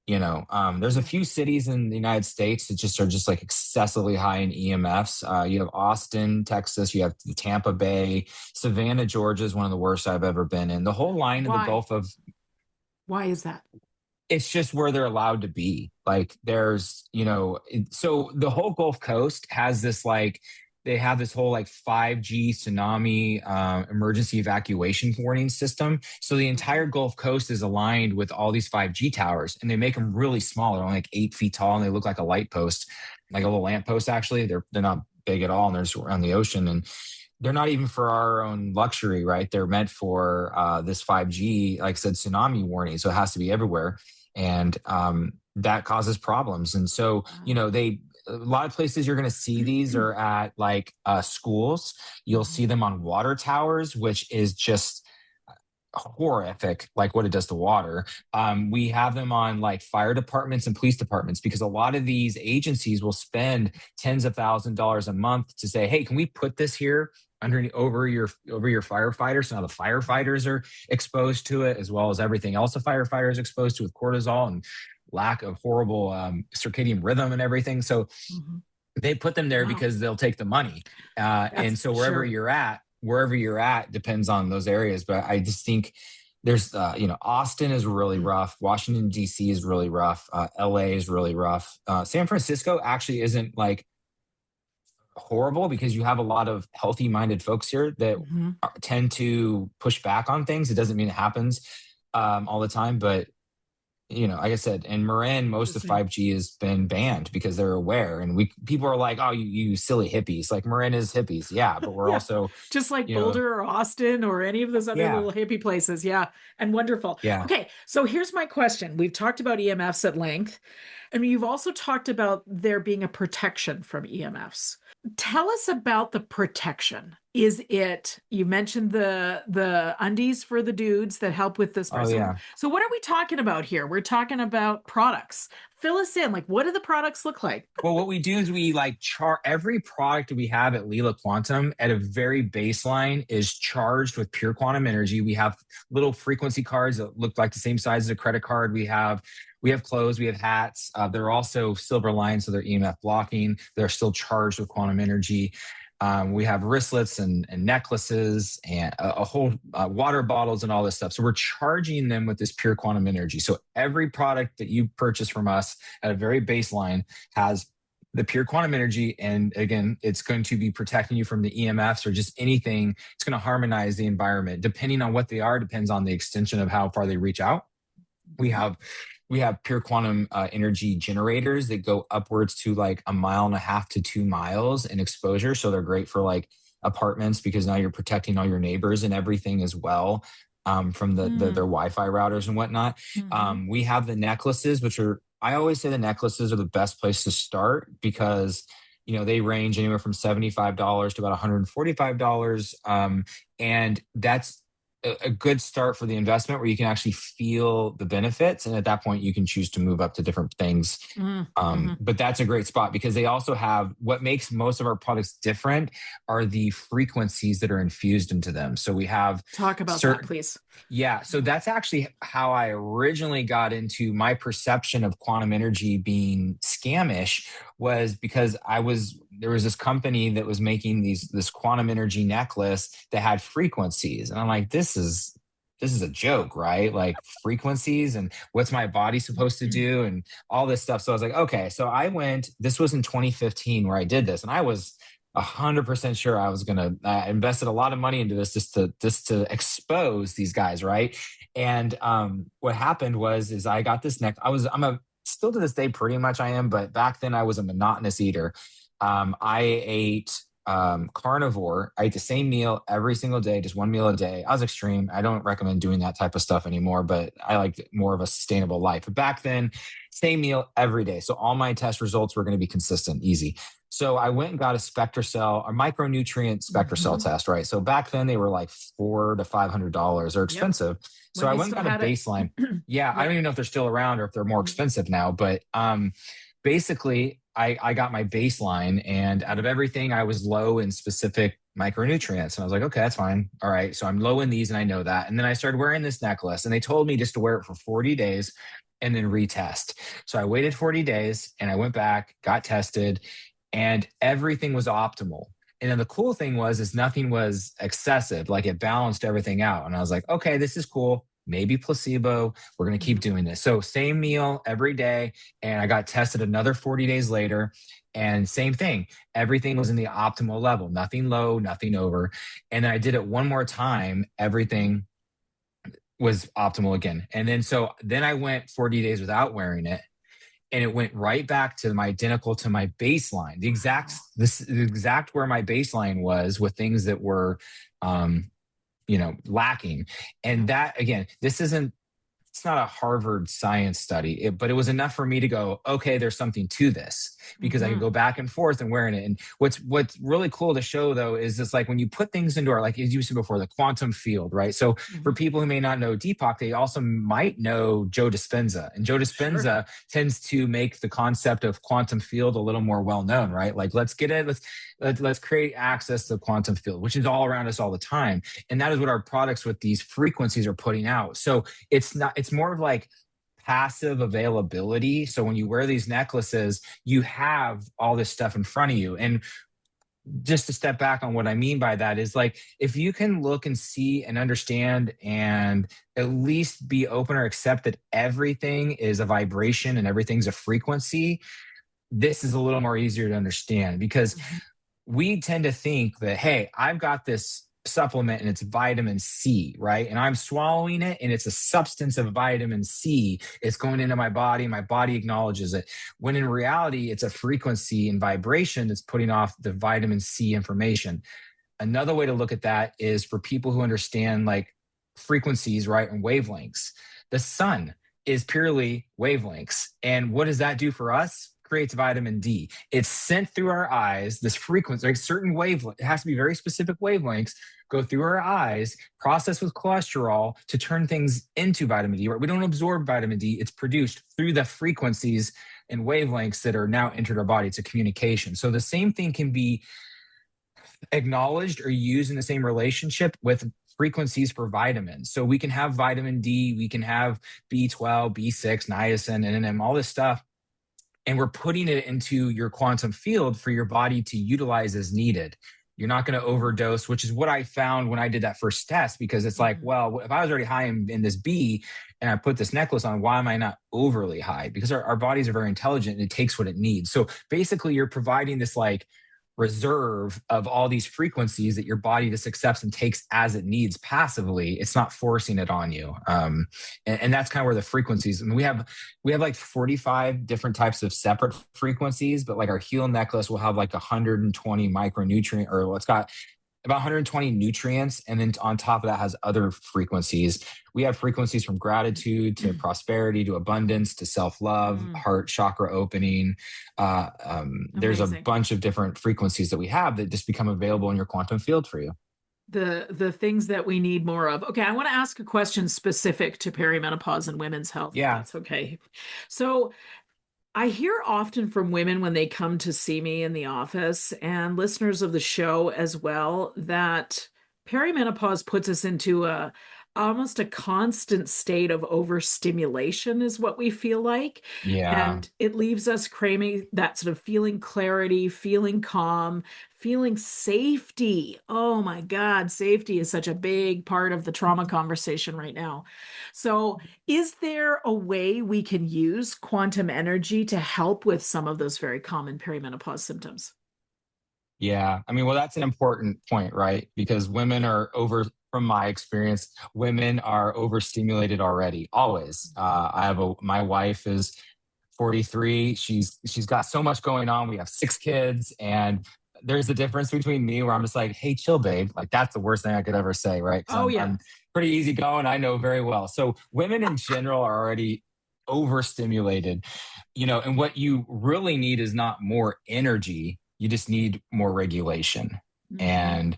[SPEAKER 2] there's a
[SPEAKER 1] Yeah.
[SPEAKER 2] few cities in the United States that just are just like excessively high in EMFs. You have Austin, Texas, you have the Tampa Bay, Savannah, Georgia is one of the worst I've ever been in. The whole line of the
[SPEAKER 1] Why?
[SPEAKER 2] Gulf of,
[SPEAKER 1] Why is that?
[SPEAKER 2] it's just where they're allowed to be. Like there's, so the whole Gulf Coast has this like, they have this whole like 5G tsunami emergency evacuation warning system. So the entire
[SPEAKER 1] Okay.
[SPEAKER 2] Gulf Coast is aligned with all these 5G towers, and they make them really small. They're only like 8 feet tall, and they look like a light post, like a little lamp post. Actually, they're not big at all, and they're just around the ocean. And they're not even for our own luxury, right? They're meant for this 5G, like I said, tsunami warning. So it has to be everywhere. And that causes problems. And so,
[SPEAKER 1] Wow.
[SPEAKER 2] a lot of places you're going to see these are at like schools. You'll
[SPEAKER 1] Mhm.
[SPEAKER 2] see them on water towers, which is just horrific, like what it does to water. We have them on like fire departments and police departments because a lot of these agencies will spend tens of $1,000s a month to say, hey, can we put this here under over your firefighters? So now the firefighters are exposed to it as well as everything else a firefighter is exposed to with cortisol and lack of horrible circadian rhythm and everything. So
[SPEAKER 1] Mhm.
[SPEAKER 2] they put them there
[SPEAKER 1] Wow.
[SPEAKER 2] because they'll take the money. And
[SPEAKER 1] That's
[SPEAKER 2] so
[SPEAKER 1] sure.
[SPEAKER 2] wherever you're at depends on those areas. But I just think there's, Austin is really rough. Washington, D.C. is really rough. LA is really rough. San Francisco actually isn't like horrible because you have a lot of healthy minded folks here that
[SPEAKER 1] Mhm.
[SPEAKER 2] tend to push back on things. It doesn't mean it happens all the time, but like I said, in Marin, most of
[SPEAKER 1] Interesting.
[SPEAKER 2] 5G has been banned because they're aware. And people are like, oh, you silly hippies. Like Marin is hippies. Yeah. But we're
[SPEAKER 1] Yeah.
[SPEAKER 2] also,
[SPEAKER 1] Just like
[SPEAKER 2] you know,
[SPEAKER 1] Boulder or Austin or any of those other
[SPEAKER 2] yeah,
[SPEAKER 1] little hippie places. Yeah. And wonderful.
[SPEAKER 2] yeah.
[SPEAKER 1] Okay. So here's my question. We've talked about EMFs at length. I mean, you've also talked about there being a protection from EMFs. Tell us about the protection. Is it, you mentioned the undies for the dudes that help with this part.
[SPEAKER 2] Oh,
[SPEAKER 1] So,
[SPEAKER 2] yeah.
[SPEAKER 1] so what are we talking about here? We're talking about products. Fill us in. Like, what do the products look like?
[SPEAKER 2] Well, what we do is we like every product that we have at Lila Quantum at a very baseline is charged with pure quantum energy. We have little frequency cards that look like the same size as a credit card. We have clothes, we have hats. They're also silver lined, so they're EMF blocking. They're still charged with quantum energy. We have wristlets and necklaces and a whole water bottles and all this stuff. So we're charging them with this pure quantum energy. So every product that you purchase from us at a very baseline has the pure quantum energy. And again, it's going to be protecting you from the EMFs or just anything. It's going to harmonize the environment. Depending on what they are, depends on the extension of how far they reach out. We have pure quantum energy generators that go upwards to like 1.5 to 2 miles in exposure. So they're great for like apartments because now you're protecting all your neighbors and everything as well, from their Wi-Fi routers and whatnot.
[SPEAKER 1] Mhm.
[SPEAKER 2] We have the necklaces, which are, I always say the necklaces are the best place to start because they range anywhere from $75 to about $145. And that's a good start for the investment where you can actually feel the benefits. And at that point, you can choose to move up to different things.
[SPEAKER 1] Mhm.
[SPEAKER 2] But that's a great spot because they also have what makes most of our products different are the frequencies that are infused into them. So we have
[SPEAKER 1] Talk about that,
[SPEAKER 2] certain,
[SPEAKER 1] please.
[SPEAKER 2] yeah. So that's actually how I originally got into my perception of quantum energy being scamish was because there was this company that was making this quantum energy necklace that had frequencies. And I'm like, this is a joke, right? Like frequencies and what's my body supposed to do and all this stuff. So I was like, okay. So this was in 2015 where I did this and I was 100% sure I was going to invested a lot of money into this just to expose these guys. Right. And what happened is I got this neck. Still to this day, pretty much I am, but back then I was a monotonous eater. I ate carnivore. I ate the same meal every single day, just one meal a day. I was extreme. I don't recommend doing that type of stuff anymore, but I like more of a sustainable life. But back then, same meal every day. So all my test results were going to be consistent, easy. So I went and got a micronutrient SpectraCell test, right? So back then they were like $400 to $500. They're expensive.
[SPEAKER 1] Yep.
[SPEAKER 2] So
[SPEAKER 1] When
[SPEAKER 2] I
[SPEAKER 1] they
[SPEAKER 2] went and
[SPEAKER 1] still
[SPEAKER 2] got a
[SPEAKER 1] had it.
[SPEAKER 2] baseline. Yeah, I
[SPEAKER 1] Yep.
[SPEAKER 2] don't even know if they're still around or if they're more expensive now, but basically I got my baseline and out of everything, I was low in specific micronutrients. And I was like, okay, that's fine. All right. So I'm low in these and I know that. And then I started wearing this necklace and they told me just to wear it for 40 days and then retest. So I waited 40 days and I went back, got tested, and everything was optimal. And then the cool thing is nothing was excessive. Like it balanced everything out. And I was like, okay, this is cool. Maybe placebo. We're going to keep doing this. So same meal every day. And I got tested another 40 days later. And same thing. Everything was in the optimal level, nothing low, nothing over. And then I did it one more time. Everything was optimal again. And then I went 40 days without wearing it and it went right back to identical to my baseline, the exact where my baseline was with things that were, lacking. And that again, it's not a Harvard science study, but it was enough for me to go, okay, there's something to this because I can go back and forth and wearing it. And what's really cool to show though, is it's like when you put things into like as you said before, the quantum field, right? So for people who may not know Deepak, they also might know Joe Dispenza, and Joe Dispenza tends to make the concept of quantum field a little more well-known, right? Like let's create access to the quantum field, which is all around us all the time. And that is what our products with these frequencies are putting out. So it's more of like passive availability. So when you wear these necklaces, you have all this stuff in front of you. And just to step back on what I mean by that is like, if you can look and see and understand and at least be open or accept that everything is a vibration and everything's a frequency, this is a little more easier to understand because we tend to think that, hey, I've got this supplement and it's vitamin C, right? And I'm swallowing it and it's a substance of vitamin C. It's going into my body acknowledges it. When in reality, it's a frequency and vibration that's putting off the vitamin C information. Another way to look at that is for people who understand like frequencies, right? And wavelengths. The sun is purely wavelengths. And what does that do for us? Creates vitamin D. It's sent through our eyes, this frequency, like certain wavelength, it has to be very specific wavelengths, go through our eyes, processed with cholesterol to turn things into vitamin D. Right? We don't absorb vitamin D. It's produced through the frequencies and wavelengths that are now entered our body. It's a communication. So the same thing can be acknowledged or used in the same relationship with frequencies for vitamins. So we can have vitamin D, we can have B12, B6, niacin, NNM, all this stuff. And we're putting it into your quantum field for your body to utilize as needed. You're not going to overdose, which is what I found when I did that first test, because it's like, well, if I was already high in this B and I put this necklace on, why am I not overly high? Because our bodies are very intelligent and it takes what it needs. So basically you're providing this like reserve of all these frequencies that your body just accepts and takes as it needs passively. It's not forcing it on you. And that's kind of where the frequencies, I mean, we have like 45 different types of separate frequencies, but like our Heal necklace will have like 120 micronutrient, or it's got about 120 nutrients. And then on top of that has other frequencies. We have frequencies from gratitude to prosperity, to abundance, to self-love, heart chakra opening. There's a bunch of different frequencies that we have that just become available in your quantum field for you.
[SPEAKER 1] The things that we need more of. Okay, I want to ask a question specific to perimenopause and women's health.
[SPEAKER 2] Yeah.
[SPEAKER 1] That's okay. So I hear often from women when they come to see me in the office, and listeners of the show as well, that perimenopause puts us into almost a constant state of overstimulation is what we feel like.
[SPEAKER 2] Yeah.
[SPEAKER 1] And it leaves us craving that sort of feeling clarity, feeling calm, feeling safety. Oh my God, safety is such a big part of the trauma conversation right now. So is there a way we can use quantum energy to help with some of those very common perimenopause symptoms?
[SPEAKER 2] Yeah. I mean, well, that's an important point, right? Because women are from my experience, women are overstimulated already, always. My wife is 43. She's got so much going on. We have 6 kids, and there's a difference between me where I'm just like, hey, chill, babe. Like that's the worst thing I could ever say, right? I'm pretty easygoing. I know very well. So women in general are already overstimulated, and what you really need is not more energy. You just need more regulation. And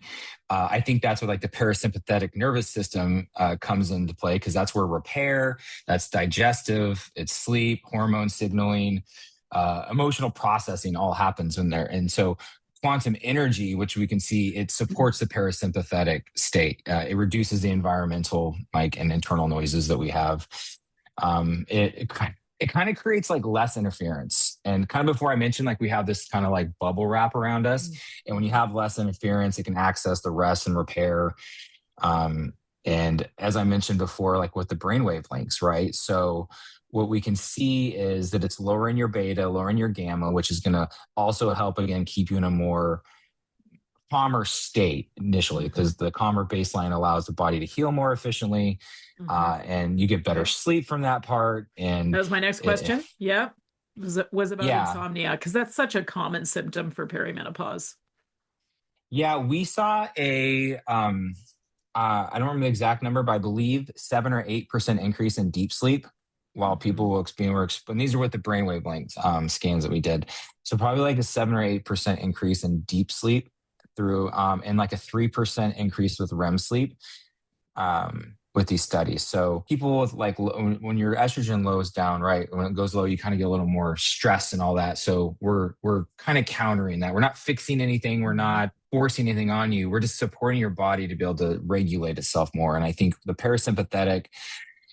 [SPEAKER 2] I think that's where like the parasympathetic nervous system comes into play, because that's where repair, that's digestive, it's sleep, hormone signaling, emotional processing all happens in there. And so quantum energy, which we can see, it supports the parasympathetic state. It reduces the environmental like and internal noises that we have. It kind of creates like less interference. And kind of before I mentioned, like we have this kind of like bubble wrap around us. And when you have less interference, it can access the rest and repair. And as I mentioned before, like with the brainwave links, right? So what we can see is that it's lowering your beta, lowering your gamma, which is going to also help, again, keep you in a more calmer state initially, because the calmer baseline allows the body to heal more efficiently. And you get better sleep from that part. And
[SPEAKER 1] that was my next question. Was about insomnia, because that's such a common symptom for perimenopause.
[SPEAKER 2] Yeah, we saw I don't remember the exact number, but I believe 7 or 8% increase in deep sleep while people will experience, and these are with the brainwave length scans that we did. So probably like a 7 or 8% increase in deep sleep through, and like a 3% increase with REM sleep. With these studies. So people with like, when your estrogen lows down, right? When it goes low, you kind of get a little more stress and all that. So we're kind of countering that. We're not fixing anything. We're not forcing anything on you. We're just supporting your body to be able to regulate itself more. And I think the parasympathetic,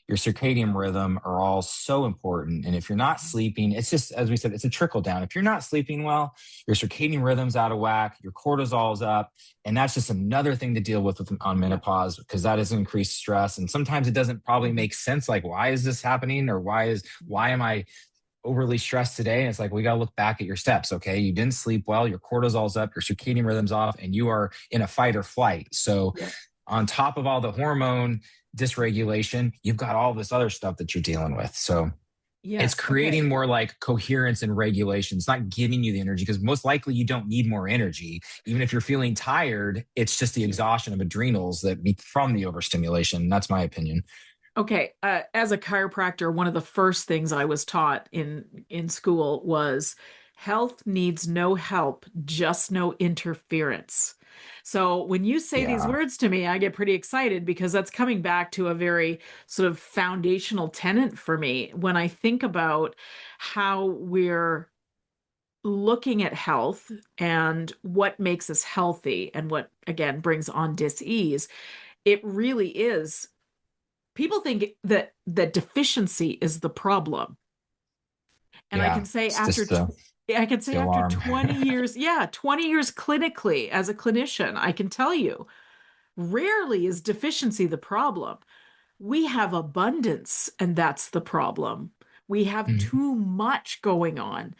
[SPEAKER 2] your circadian rhythm are all so important. And if you're not sleeping, it's just, as we said, it's a trickle down. If you're not sleeping well, your circadian rhythm's out of whack, your cortisol's up. And that's just another thing to deal with on menopause, because that is increased stress. And sometimes it doesn't probably make sense. Like, why is this happening? Or why am I overly stressed today. And it's like, we got to look back at your steps. Okay. You didn't sleep well, your cortisol's up, your circadian rhythm's off, and you are in a fight or flight. So,
[SPEAKER 1] Yeah.
[SPEAKER 2] on top of all the hormone dysregulation, you've got all this other stuff that you're dealing with. So, it's
[SPEAKER 1] Yes. Okay.
[SPEAKER 2] creating more like coherence and regulation. It's not giving you the energy because most likely you don't need more energy. Even if you're feeling tired, it's just the exhaustion of adrenals from the overstimulation. That's my opinion.
[SPEAKER 1] Okay, as a chiropractor, one of the first things I was taught in school was health needs no help, just no interference. So when you say these
[SPEAKER 2] Yeah.
[SPEAKER 1] words to me, I get pretty excited because that's coming back to a very sort of foundational tenet for me when I think about how we're looking at health and what makes us healthy and what again brings on dis-ease. It really is people think that deficiency is the problem. And I
[SPEAKER 2] Yeah.
[SPEAKER 1] can say
[SPEAKER 2] It's just the
[SPEAKER 1] after
[SPEAKER 2] alarm.
[SPEAKER 1] 20 years, yeah, 20 years clinically as a clinician, I can tell you, rarely is deficiency the problem. We have abundance, and that's the problem. We have
[SPEAKER 2] Mhm.
[SPEAKER 1] too much going on,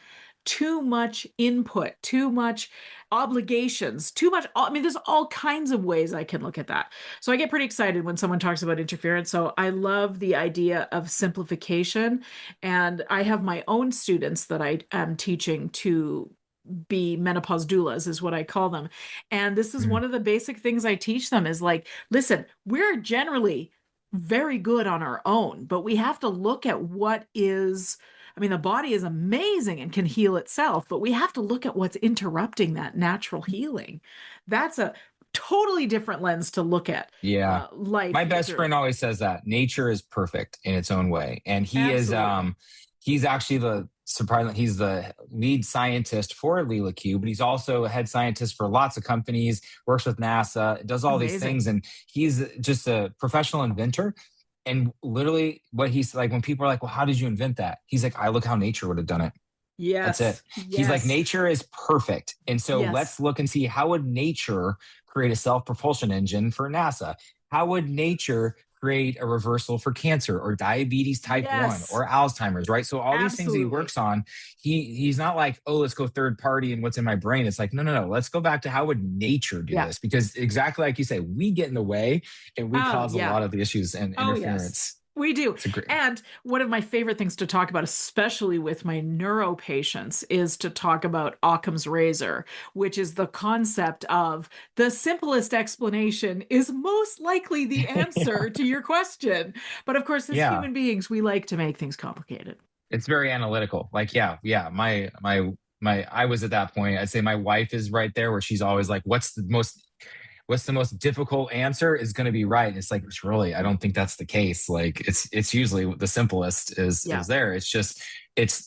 [SPEAKER 1] too much input, too much obligations, too much. I mean, there's all kinds of ways I can look at that. So I get pretty excited when someone talks about interference. So I love the idea of simplification. And I have my own students that I am teaching to be menopause doulas is what I call them. And this is one
[SPEAKER 2] Mhm.
[SPEAKER 1] of the basic things I teach them is like, listen, we're generally very good on our own, but we have to look at what is, I mean, the body is amazing and can heal itself, but we have to look at what's interrupting that natural healing. That's a totally different lens to look at
[SPEAKER 2] Yeah.
[SPEAKER 1] life
[SPEAKER 2] My best
[SPEAKER 1] through.
[SPEAKER 2] friend always says that nature is perfect in its own way. And
[SPEAKER 1] Absolutely.
[SPEAKER 2] he's actually he's the lead scientist for Lila Q, but he's also a head scientist for lots of companies, works with NASA, does all these
[SPEAKER 1] Amazing.
[SPEAKER 2] things. And he's just a professional inventor. And literally what he's like, when people are like, well, how did you invent that? He's like, I look how nature would have done it. That's it.
[SPEAKER 1] Yes.
[SPEAKER 2] He's like,
[SPEAKER 1] Yes.
[SPEAKER 2] nature is perfect. And so let's
[SPEAKER 1] Yes.
[SPEAKER 2] look and see, how would nature create a self-propulsion engine for NASA? How would nature create a reversal for cancer or diabetes type 1
[SPEAKER 1] Yes.
[SPEAKER 2] or Alzheimer's, right? So all these things that he
[SPEAKER 1] Absolutely.
[SPEAKER 2] works on, he's not like, oh, let's go third party and what's in my brain. It's like, no, no, no. Let's go back to how would nature do
[SPEAKER 1] Yeah.
[SPEAKER 2] this? Because exactly like you say, we get in the way and we
[SPEAKER 1] Oh,
[SPEAKER 2] cause a
[SPEAKER 1] yeah.
[SPEAKER 2] lot of the issues and
[SPEAKER 1] Oh, yes,
[SPEAKER 2] interference.
[SPEAKER 1] we do.
[SPEAKER 2] It's a great,
[SPEAKER 1] And one of my favorite things to talk about, especially with my neuro patients, is to talk about Occam's razor, which is the concept of the simplest explanation is most likely the answer to your question. But of course, as
[SPEAKER 2] yeah.
[SPEAKER 1] human beings, we like to make things complicated.
[SPEAKER 2] It's very analytical. Like, yeah, yeah. I was at that point. I'd say my wife is right there where she's always like, what's the most difficult answer is going to be right. And it's like, it's really, I don't think that's the case. Like it's usually the simplest
[SPEAKER 1] Yeah.
[SPEAKER 2] is there. It's just,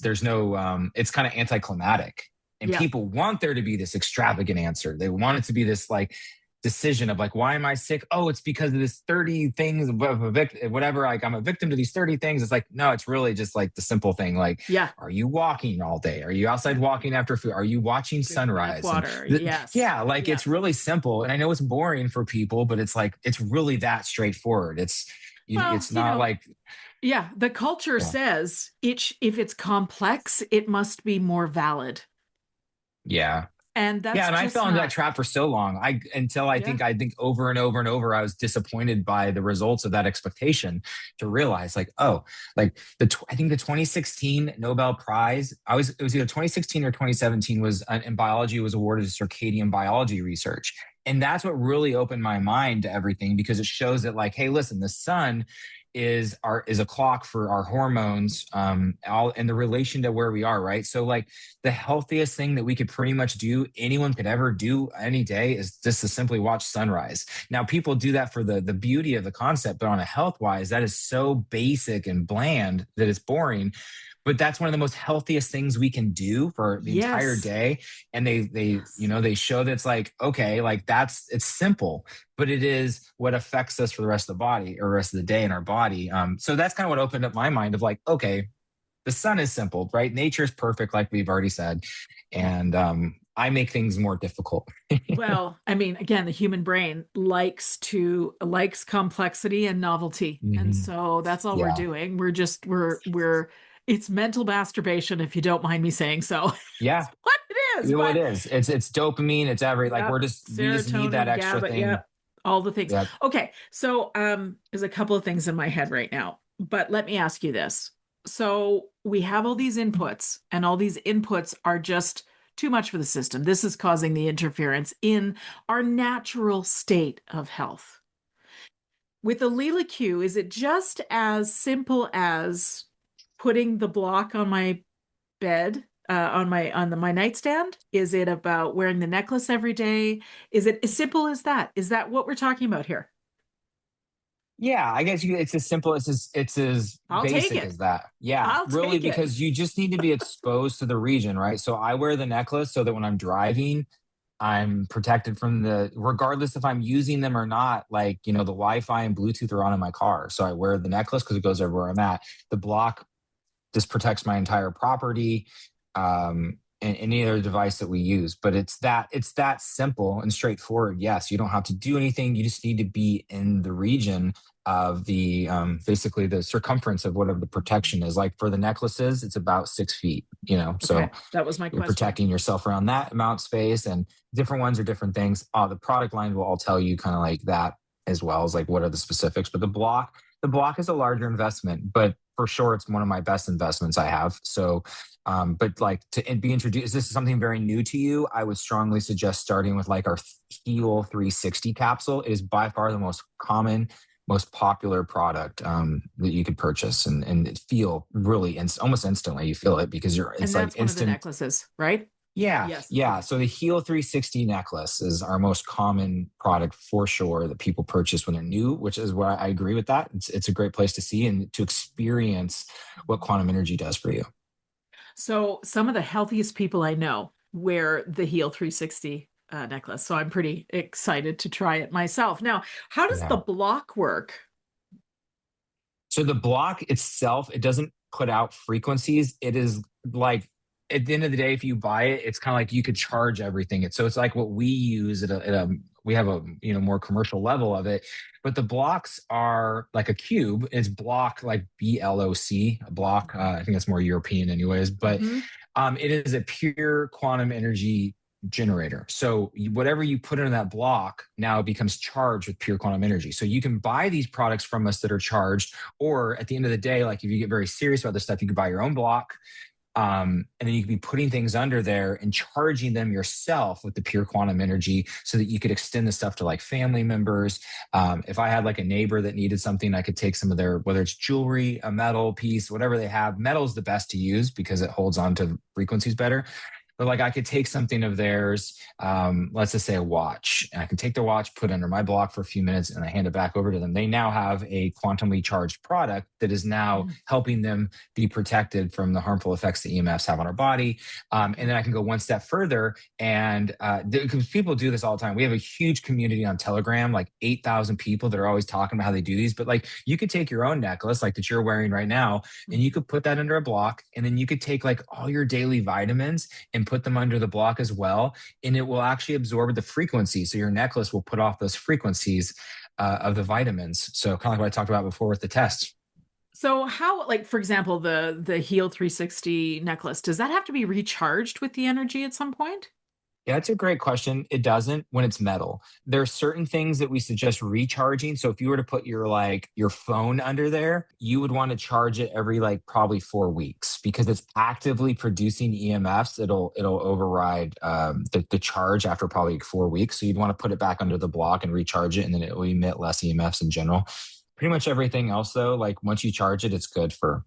[SPEAKER 2] there's no, it's kind of anticlimactic and
[SPEAKER 1] Yeah.
[SPEAKER 2] people want there to be this extravagant answer. They want it to be this like decision of like, why am I sick? Oh, it's because of this 30 things, whatever. Like I'm a victim to these 30 things. It's like, no, it's really just like the simple thing. Like,
[SPEAKER 1] Yeah.
[SPEAKER 2] are you walking all day? Are you outside
[SPEAKER 1] Yeah.
[SPEAKER 2] walking after food? Are you watching
[SPEAKER 1] Drinking enough
[SPEAKER 2] sunrise? And
[SPEAKER 1] water. Yes.
[SPEAKER 2] yeah, like
[SPEAKER 1] Yeah.
[SPEAKER 2] it's really simple. And I know it's boring for people, but it's like, it's really that straightforward.
[SPEAKER 1] Well,
[SPEAKER 2] It's not like,
[SPEAKER 1] yeah, the culture
[SPEAKER 2] yeah.
[SPEAKER 1] says if it's complex, it must be more valid.
[SPEAKER 2] Yeah.
[SPEAKER 1] And
[SPEAKER 2] Yeah,
[SPEAKER 1] that's
[SPEAKER 2] and I
[SPEAKER 1] just
[SPEAKER 2] fell into that
[SPEAKER 1] not,
[SPEAKER 2] trap for so long.
[SPEAKER 1] yeah.
[SPEAKER 2] I think over and over and over, I was disappointed by the results of that expectation. To realize, like, oh, like I think the 2016 Nobel Prize. It was either 2016 or 2017 was in biology was awarded to circadian biology research, and that's what really opened my mind to everything because it shows that, like, hey, listen, the sun is a clock for our hormones all in the relation to where we are, right? So like the healthiest thing that we could pretty much do, anyone could ever do any day, is just to simply watch sunrise. Now people do that for the beauty of the concept, but on a health wise, that is so basic and bland that it's boring. But that's one of the most healthiest things we can do for the entire
[SPEAKER 1] Yes.
[SPEAKER 2] day. And
[SPEAKER 1] Yes.
[SPEAKER 2] they show that it's like, okay, like it's simple, but it is what affects us for the rest of the body or rest of the day in our body. So that's kind of what opened up my mind of like, okay, the sun is simple, right? Nature is perfect, like we've already said. And I make things more difficult.
[SPEAKER 1] Well, I mean, again, the human brain likes complexity and novelty. And
[SPEAKER 2] Mhm.
[SPEAKER 1] so that's all we're
[SPEAKER 2] Yeah.
[SPEAKER 1] doing. We're It's mental masturbation, if you don't mind me saying so.
[SPEAKER 2] Yeah.
[SPEAKER 1] That's what it is.
[SPEAKER 2] You know what
[SPEAKER 1] But
[SPEAKER 2] it is. It's dopamine. It's like
[SPEAKER 1] yep,
[SPEAKER 2] we just need that
[SPEAKER 1] serotonin,
[SPEAKER 2] extra
[SPEAKER 1] GABA,
[SPEAKER 2] thing.
[SPEAKER 1] yep, all the things.
[SPEAKER 2] Yep.
[SPEAKER 1] Okay, so there's a couple of things in my head right now, but let me ask you this. So we have all these inputs, and all these inputs are just too much for the system. This is causing the interference in our natural state of health. With the Lila Q, is it just as simple as putting the block on my bed, my nightstand? Is it about wearing the necklace every day? Is it as simple as that? Is that what we're talking about here?
[SPEAKER 2] Yeah, I guess it's as simple it's as
[SPEAKER 1] I'll take
[SPEAKER 2] basic
[SPEAKER 1] it.
[SPEAKER 2] as that. Yeah,
[SPEAKER 1] I'll
[SPEAKER 2] really,
[SPEAKER 1] take it.
[SPEAKER 2] because you just need to be exposed to the region, right? So I wear the necklace so that when I'm driving, I'm protected from regardless if I'm using them or not. Like, the Wi-Fi and Bluetooth are on in my car. So I wear the necklace because it goes everywhere I'm at. The block just protects my entire property, and any other device that we use. But it's that simple and straightforward. Yes, you don't have to do anything. You just need to be in the region of the basically the circumference of whatever the protection is. Like for the necklaces, it's about 6 feet. So
[SPEAKER 1] Okay, that was my
[SPEAKER 2] you're
[SPEAKER 1] question.
[SPEAKER 2] protecting yourself around that amount of space, and different ones are different things. The product line will all tell you kind of like that, as well as like what are the specifics. But the block is a larger investment, but for sure it's one of my best investments I have. So, but like to be introduced, this is something very new to you, I would strongly suggest starting with like our Heal 360 capsule. It is by far the most common, most popular product that you could purchase, and feel really almost instantly. You feel it because
[SPEAKER 1] And
[SPEAKER 2] it's like
[SPEAKER 1] that's one of the
[SPEAKER 2] instant.
[SPEAKER 1] necklaces, right?
[SPEAKER 2] Yeah,
[SPEAKER 1] Yes.
[SPEAKER 2] yeah.
[SPEAKER 1] Okay.
[SPEAKER 2] So the Heal 360 necklace is our most common product for sure that people purchase when they're new, which is where I agree with that. It's a great place to see and to experience what quantum energy does for you.
[SPEAKER 1] So some of the healthiest people I know wear the Heal 360 necklace. So I'm pretty excited to try it myself. Now, how does the
[SPEAKER 2] Yeah.
[SPEAKER 1] block work?
[SPEAKER 2] So the block itself, it doesn't put out frequencies. It is like at the end of the day, if you buy it, it's kind of like you could charge everything. So it's like what we use we have a more commercial level of it, but the blocks are like a cube. It's block like BLOC, a block. I think that's more European, anyways. But
[SPEAKER 1] Mm-hmm.
[SPEAKER 2] it is a pure quantum energy generator. So whatever you put in that block now becomes charged with pure quantum energy. So you can buy these products from us that are charged, or at the end of the day, like if you get very serious about this stuff, you can buy your own block. And then you can be putting things under there and charging them yourself with the pure quantum energy so that you could extend the stuff to like family members. If I had like a neighbor that needed something, I could take some of their, whether it's jewelry, a metal piece, whatever they have. Metal is the best to use because it holds on to frequencies better. But like I could take something of theirs, let's just say a watch, and I can take their watch, put it under my block for a few minutes, and I hand it back over to them. They now have a quantumly charged product that is now helping them be protected from the harmful effects that EMFs have on our body. And then I can go one step further, and because people do this all the time. We have a huge community on Telegram, like 8,000 people that are always talking about how they do these. But like you could take your own necklace, like that you're wearing right now, and you could put that under a block, and then you could take like all your daily vitamins and put them under the block as well, and it will actually absorb the frequency. So your necklace will put off those frequencies of the vitamins. So kind of like what I talked about before with the test.
[SPEAKER 1] So how, like for example, the Heal 360 necklace, does that have to be recharged with the energy at some point?
[SPEAKER 2] Yeah, that's a great question. It doesn't when it's metal. There are certain things that we suggest recharging. So if you were to put your phone under there, you would want to charge it every like probably 4 weeks because it's actively producing EMFs. It'll override the charge after probably like 4 weeks. So you'd want to put it back under the block and recharge it, and then it will emit less EMFs in general. Pretty much everything else though, like once you charge it, it's good for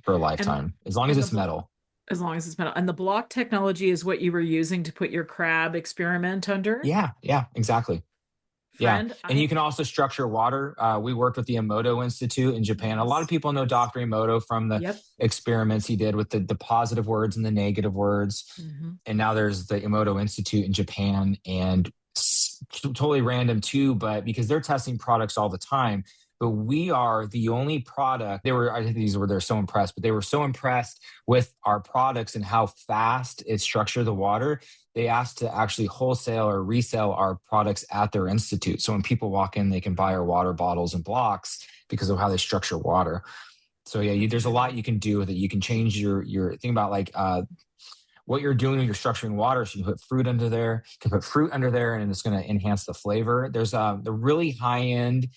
[SPEAKER 2] a
[SPEAKER 1] And
[SPEAKER 2] lifetime as long as
[SPEAKER 1] and
[SPEAKER 2] it's metal.
[SPEAKER 1] as long as it's metal. And the block technology is what you were using to put your crab experiment under?
[SPEAKER 2] Yeah, yeah, exactly. Yeah.
[SPEAKER 1] Friend,
[SPEAKER 2] And you
[SPEAKER 1] I
[SPEAKER 2] can also structure water. We worked with the Emoto Institute in Japan. A lot of
[SPEAKER 1] yes,
[SPEAKER 2] people know
[SPEAKER 1] yes.
[SPEAKER 2] Dr. Emoto from the
[SPEAKER 1] Yep.
[SPEAKER 2] experiments he did with the positive words and the negative words.
[SPEAKER 1] Hmm.
[SPEAKER 2] And now there's the Emoto Institute in Japan, and totally random too, but because they're testing products all the time. But we are the only product. I think they're so impressed, but they were so impressed with our products and how fast it structured the water. They asked to actually wholesale or resell our products at their institute. So when people walk in, they can buy our water bottles and blocks because of how they structure water. So yeah, there's a lot you can do with it. You can change your thing about like what you're doing when you're structuring water. So you can put fruit under there, you can put fruit under there, and it's going to enhance the flavor. There's the really high end,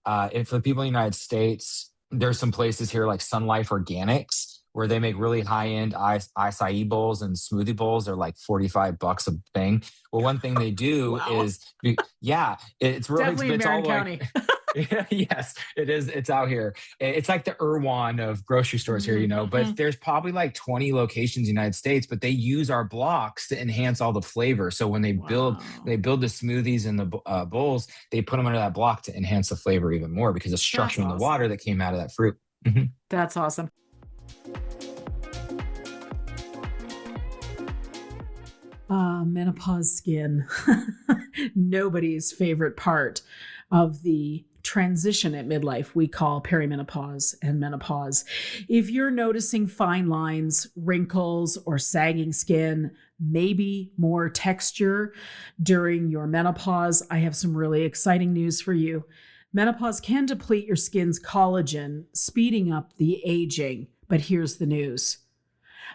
[SPEAKER 2] and for the people in the United States, there's some places here like Sun Life Organics where they make really high end acai bowls and smoothie bowls. They're like $45 a thing. Well, one thing they do
[SPEAKER 1] Wow.
[SPEAKER 2] is, yeah, it's really,
[SPEAKER 1] Definitely in
[SPEAKER 2] it's
[SPEAKER 1] Marin
[SPEAKER 2] all
[SPEAKER 1] County.
[SPEAKER 2] like, yes, it is. It's out here. It's like the Irwan of grocery stores here, but there's probably like 20 locations in the United States, but they use our blocks to enhance all the flavor. So when they build the smoothies and the bowls, they put them under that block to enhance the flavor even more because it's structuring the water that came out of that fruit.
[SPEAKER 1] That's awesome. Menopause skin. Nobody's favorite part of the transition at midlife we call perimenopause and menopause. If you're noticing fine lines, wrinkles, or sagging skin, maybe more texture during your menopause, I have some really exciting news for you. Menopause can deplete your skin's collagen, speeding up the aging. But here's the news.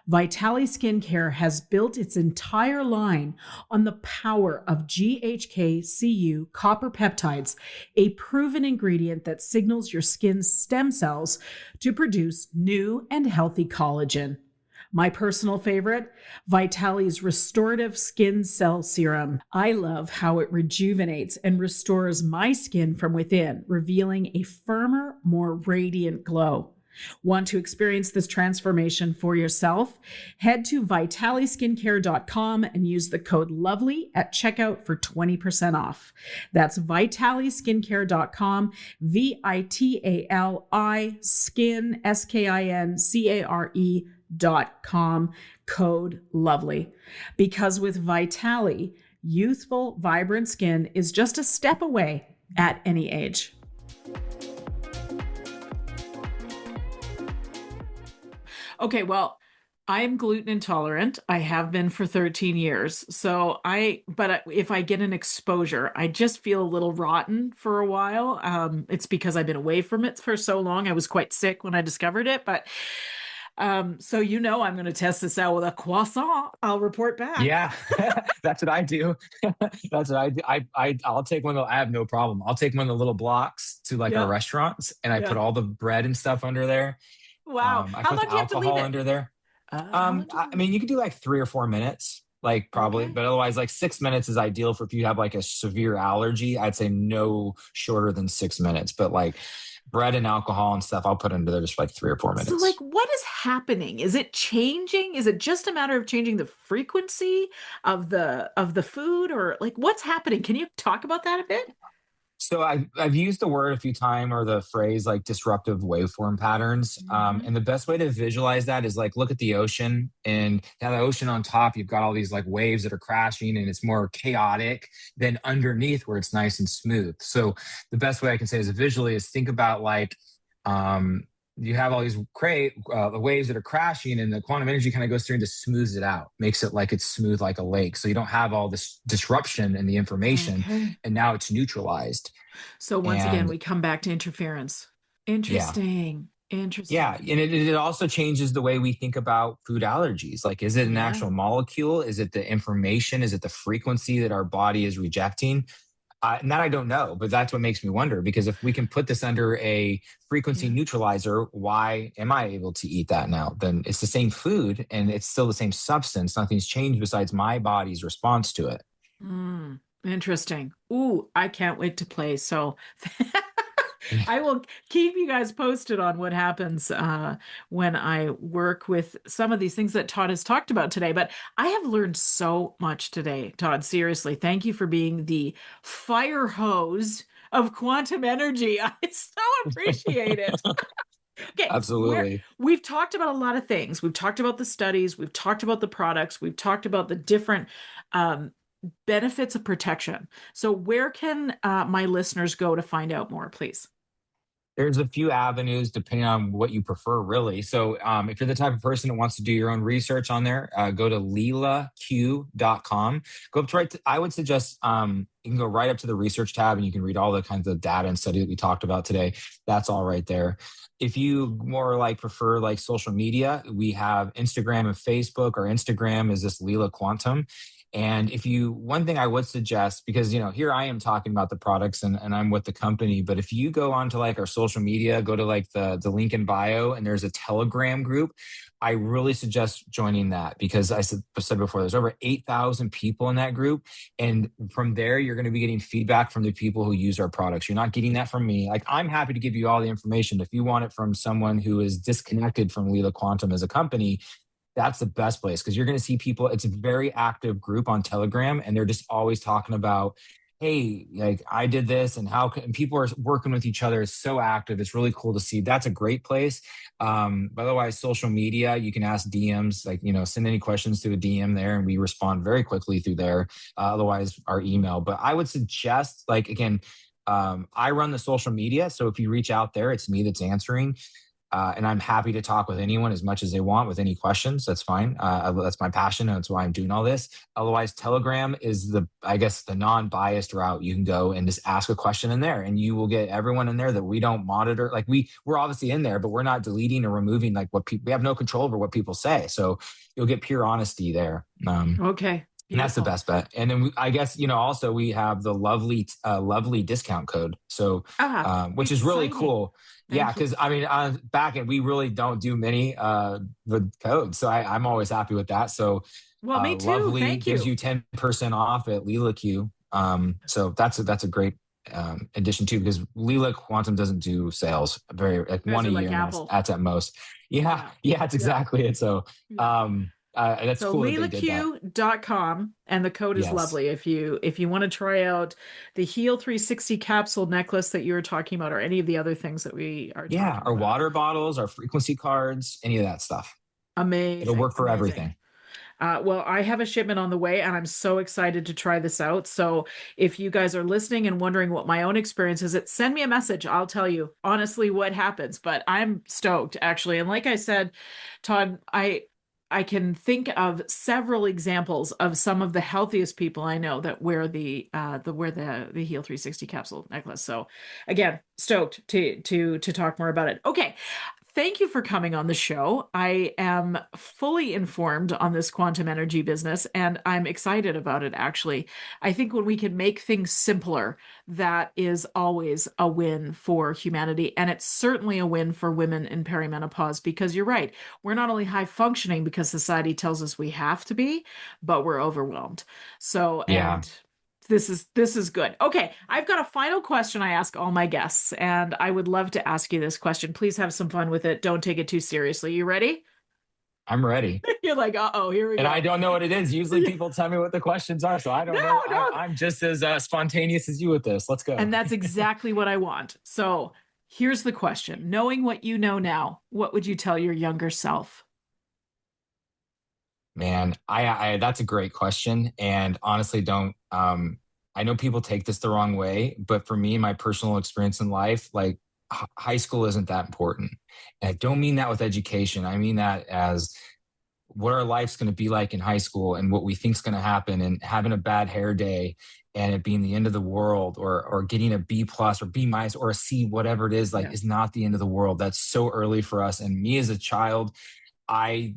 [SPEAKER 1] Vitale Skincare has built its entire line on the power of GHK-Cu copper peptides, a proven ingredient that signals your skin's stem cells to produce new and healthy collagen. My personal favorite, Vitale's Restorative Skin Cell Serum. I love how it rejuvenates and restores my skin from within, revealing a firmer, more radiant glow. Want to experience this transformation for yourself? Head to vitaliskincare.com and use the code LOVELY at checkout for 20% off. That's vitaliskincare.com, VITALI skin, SKINCARE.com, code LOVELY. Because with Vitale, youthful, vibrant skin is just a step away at any age. Okay, well, I'm gluten intolerant. I have been for 13 years. But if I get an exposure, I just feel a little rotten for a while. It's because I've been away from it for so long. I was quite sick when I discovered it, but so I'm going to test this out with a croissant. I'll report back.
[SPEAKER 2] Yeah, that's what I do. That's what I do. I'll take I have no problem. I'll take one of the little blocks to like our restaurants, and I put all the bread and stuff under there.
[SPEAKER 1] Wow.
[SPEAKER 2] I
[SPEAKER 1] How
[SPEAKER 2] put
[SPEAKER 1] long
[SPEAKER 2] the
[SPEAKER 1] do you have to leave
[SPEAKER 2] alcohol
[SPEAKER 1] it?
[SPEAKER 2] under there. I mean, you can do like 3 or 4 minutes, like probably, but otherwise, like 6 minutes is ideal for if you have like a severe allergy. I'd say no shorter than 6 minutes, but like bread and alcohol and stuff, I'll put under there just for like 3 or 4 minutes.
[SPEAKER 1] So like, what is happening? Is it changing? Is it just a matter of changing the frequency of the food, or like what's happening? Can you talk about that a bit?
[SPEAKER 2] So I've used the word a few times, or the phrase like disruptive waveform patterns. And the best way to visualize that is like look at the ocean, and now the ocean on top, you've got all these like waves that are crashing and it's more chaotic than underneath where it's nice and smooth. So the best way I can say is visually is think about like you have all these the waves that are crashing, and the quantum energy kind of goes through and just smooths it out, makes it like it's smooth like a lake. So you don't have all this disruption in the information, and now it's neutralized.
[SPEAKER 1] So once again, we come back to interference. Interesting. Interesting.
[SPEAKER 2] Yeah. And it also changes the way we think about food allergies. Like, is it an actual molecule? Is it the information? Is it the frequency that our body is rejecting? And that I don't know, but that's what makes me wonder, because if we can put this under a frequency neutralizer, why am I able to eat that now? Then it's the same food and it's still the same substance. Nothing's changed besides my body's response to it.
[SPEAKER 1] Interesting. Ooh, I can't wait to play. So I will keep you guys posted on what happens when I work with some of these things that Todd has talked about today. But I have learned so much today, Todd. Seriously, thank you for being the fire hose of quantum energy. I so appreciate it. Okay,
[SPEAKER 2] absolutely.
[SPEAKER 1] We've talked about a lot of things. We've talked about the studies. We've talked about the products. We've talked about the different benefits of protection. So where can my listeners go to find out more, please?
[SPEAKER 2] There's a few avenues depending on what you prefer, really. So if you're the type of person that wants to do your own research on there, go to leelaq.com. Go up to I would suggest you can go right up to the research tab, and you can read all the kinds of data and study that we talked about today. That's all right there. If you more like prefer like social media, we have Instagram and Facebook. Our Instagram is this Leela Quantum. And if you, one thing I would suggest, because, here I am talking about the products and I'm with the company, but if you go onto like our social media, go to like the link in bio and there's a Telegram group, I really suggest joining that because I said before, there's over 8,000 people in that group. And from there, you're going to be getting feedback from the people who use our products. You're not getting that from me. Like, I'm happy to give you all the information. If you want it from someone who is disconnected from Leela Quantum as a company, that's the best place because you're going to see people. It's a very active group on Telegram, and they're just always talking about, hey, like I did this, and and people are working with each other. It's so active. It's really cool to see. That's a great place. But otherwise, social media, you can ask DMs, like, send any questions to a DM there, and we respond very quickly through there. Otherwise, our email. But I would suggest, like, again, I run the social media. So if you reach out there, it's me that's answering. And I'm happy to talk with anyone as much as they want with any questions. That's fine. That's my passion. That's why I'm doing all this. Otherwise, Telegram is I guess, the non-biased route. You can go and just ask a question in there, and you will get everyone in there that we don't monitor. Like we're obviously in there, but we're not deleting or removing like what people. We have no control over what people say. So you'll get pure honesty there.
[SPEAKER 1] Okay.
[SPEAKER 2] And that's the
[SPEAKER 1] Beautiful.
[SPEAKER 2] best bet. And then I guess, also we have the lovely discount code. So, which is really
[SPEAKER 1] Exciting.
[SPEAKER 2] cool. Yeah.
[SPEAKER 1] Thank you.
[SPEAKER 2] Cause I mean, on back end, we really don't do many, the codes. So I'm always happy with that. So,
[SPEAKER 1] Well, me too.
[SPEAKER 2] lovely
[SPEAKER 1] Thank
[SPEAKER 2] gives
[SPEAKER 1] you.
[SPEAKER 2] you 10% off at Leela Q. So that's a great, addition too, because Leela Quantum doesn't do sales very like
[SPEAKER 1] You guys
[SPEAKER 2] one a
[SPEAKER 1] are
[SPEAKER 2] year
[SPEAKER 1] like
[SPEAKER 2] and
[SPEAKER 1] Apple.
[SPEAKER 2] that's at most. Yeah.
[SPEAKER 1] Yeah.
[SPEAKER 2] Yeah. That's
[SPEAKER 1] Yeah.
[SPEAKER 2] exactly it. So,
[SPEAKER 1] Yeah.
[SPEAKER 2] that's
[SPEAKER 1] So
[SPEAKER 2] cool that they did that.
[SPEAKER 1] LeelaQ.com and the code is
[SPEAKER 2] Yes.
[SPEAKER 1] lovely. If you want to try out the Heal 360 capsule necklace that you were talking about, or any of the other things that we are
[SPEAKER 2] Yeah,
[SPEAKER 1] talking
[SPEAKER 2] our
[SPEAKER 1] about.
[SPEAKER 2] water bottles, our frequency cards, any of that stuff. It'll
[SPEAKER 1] Amazing.
[SPEAKER 2] work for
[SPEAKER 1] Amazing.
[SPEAKER 2] everything.
[SPEAKER 1] Well, I have a shipment on the way and I'm so excited to try this out. So if you guys are listening and wondering what my own experience is, send me a message. I'll tell you honestly what happens, but I'm stoked actually. And like I said, Todd, I can think of several examples of some of the healthiest people I know that wear the Heal 360 capsule necklace. So again, stoked to talk more about it. Okay. Thank you for coming on the show. I am fully informed on this quantum energy business and I'm excited about it, actually. I think when we can make things simpler, that is always a win for humanity. And it's certainly a win for women in perimenopause because you're right. We're not only high functioning because society tells us we have to be, but we're overwhelmed. So,
[SPEAKER 2] Yeah,
[SPEAKER 1] and this is good. Okay, I've got a final question I ask all my guests, and I would love to ask you this question. Please have some fun with it. Don't take it too seriously. You ready?
[SPEAKER 2] I'm ready.
[SPEAKER 1] You're like, uh-oh, here we
[SPEAKER 2] And I
[SPEAKER 1] go.
[SPEAKER 2] don't know what it is. Usually people tell me what the questions are. So I
[SPEAKER 1] No,
[SPEAKER 2] don't know.
[SPEAKER 1] no.
[SPEAKER 2] I'm just as spontaneous as you with this. Let's go.
[SPEAKER 1] And that's exactly what I want. So here's the question. Knowing what you know now, what would you tell your younger self?
[SPEAKER 2] Man, I that's a great question. And honestly, don't, I know people take this the wrong way, but for me, my personal experience in life, like high school isn't that important. And I don't mean that with education. I mean that as what our life's going to be like in high school and what we think is going to happen and having a bad hair day and it being the end of the world or getting a B plus or B minus or a C, whatever it is, like
[SPEAKER 1] Yeah.
[SPEAKER 2] is not the end of the world. That's so early for us. And me as a child, I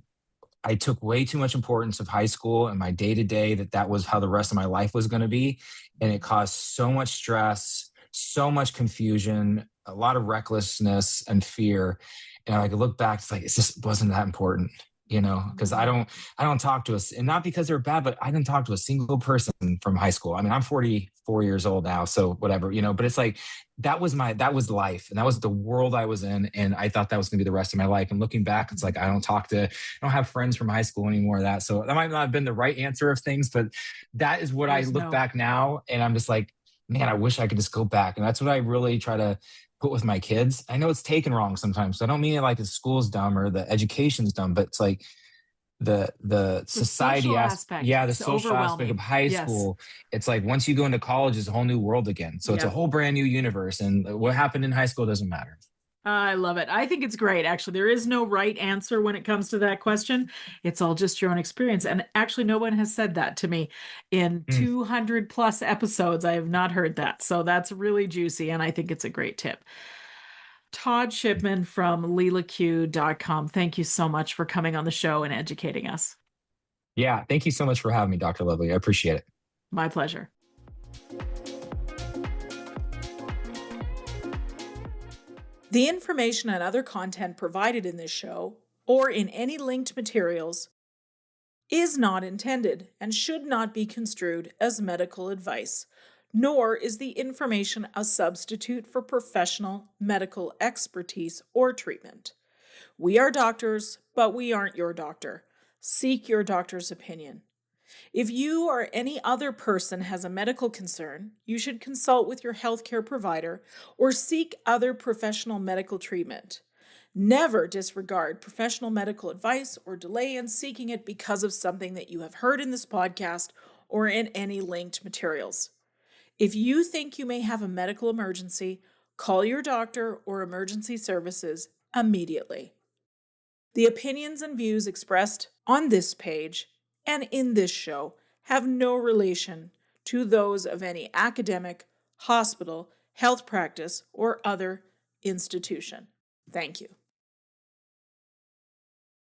[SPEAKER 2] I took way too much importance of high school and my day to day that was how the rest of my life was going to be. And it caused so much stress, so much confusion, a lot of recklessness and fear. And I could look back, it's like, it just wasn't that important, because I
[SPEAKER 1] Mm.
[SPEAKER 2] don't talk to us and not because they're bad, but I didn't talk to a single person from high school. I mean, I'm 44 years old now. So whatever, but it's like, that was life and that was the world I was in. And I thought that was gonna be the rest of my life. And looking back, it's like, I don't have friends from high school anymore. So that might not have been the right answer of things, but that is what I
[SPEAKER 1] Always
[SPEAKER 2] look
[SPEAKER 1] no.
[SPEAKER 2] back now. And I'm just like, man, I wish I could just go back. And that's what I really try to put with my kids. I know it's taken wrong sometimes. So I don't mean it like the school's dumb or the education's dumb, but it's like the
[SPEAKER 1] The
[SPEAKER 2] society
[SPEAKER 1] social aspect.
[SPEAKER 2] yeah, the
[SPEAKER 1] It's
[SPEAKER 2] social aspect of
[SPEAKER 1] overwhelming.
[SPEAKER 2] high
[SPEAKER 1] Yes.
[SPEAKER 2] school. It's like once you go into college, it's a whole new world again. So it's a
[SPEAKER 1] Yeah.
[SPEAKER 2] whole brand new universe. And what happened in high school doesn't matter.
[SPEAKER 1] I love it. I think it's great. Actually, there is no right answer when it comes to that question. It's all just your own experience. And actually, no one has said that to me in
[SPEAKER 2] Mm.
[SPEAKER 1] 200 plus episodes. I have not heard that. So that's really juicy. And I think it's a great tip. Todd Shipman from LeelaQ.com. Thank you so much for coming on the show and educating us.
[SPEAKER 2] Yeah, thank you so much for having me, Dr. Lovely. I appreciate it.
[SPEAKER 1] My pleasure. The information and other content provided in this show, or in any linked materials, is not intended and should not be construed as medical advice, nor is the information a substitute for professional medical expertise or treatment. We are doctors, but we aren't your doctor. Seek your doctor's opinion. If you or any other person has a medical concern, you should consult with your healthcare provider or seek other professional medical treatment. Never disregard professional medical advice or delay in seeking it because of something that you have heard in this podcast or in any linked materials. If you think you may have a medical emergency, call your doctor or emergency services immediately. The opinions and views expressed on this page and in this show have no relation to those of any academic, hospital, health practice, or other institution. Thank you.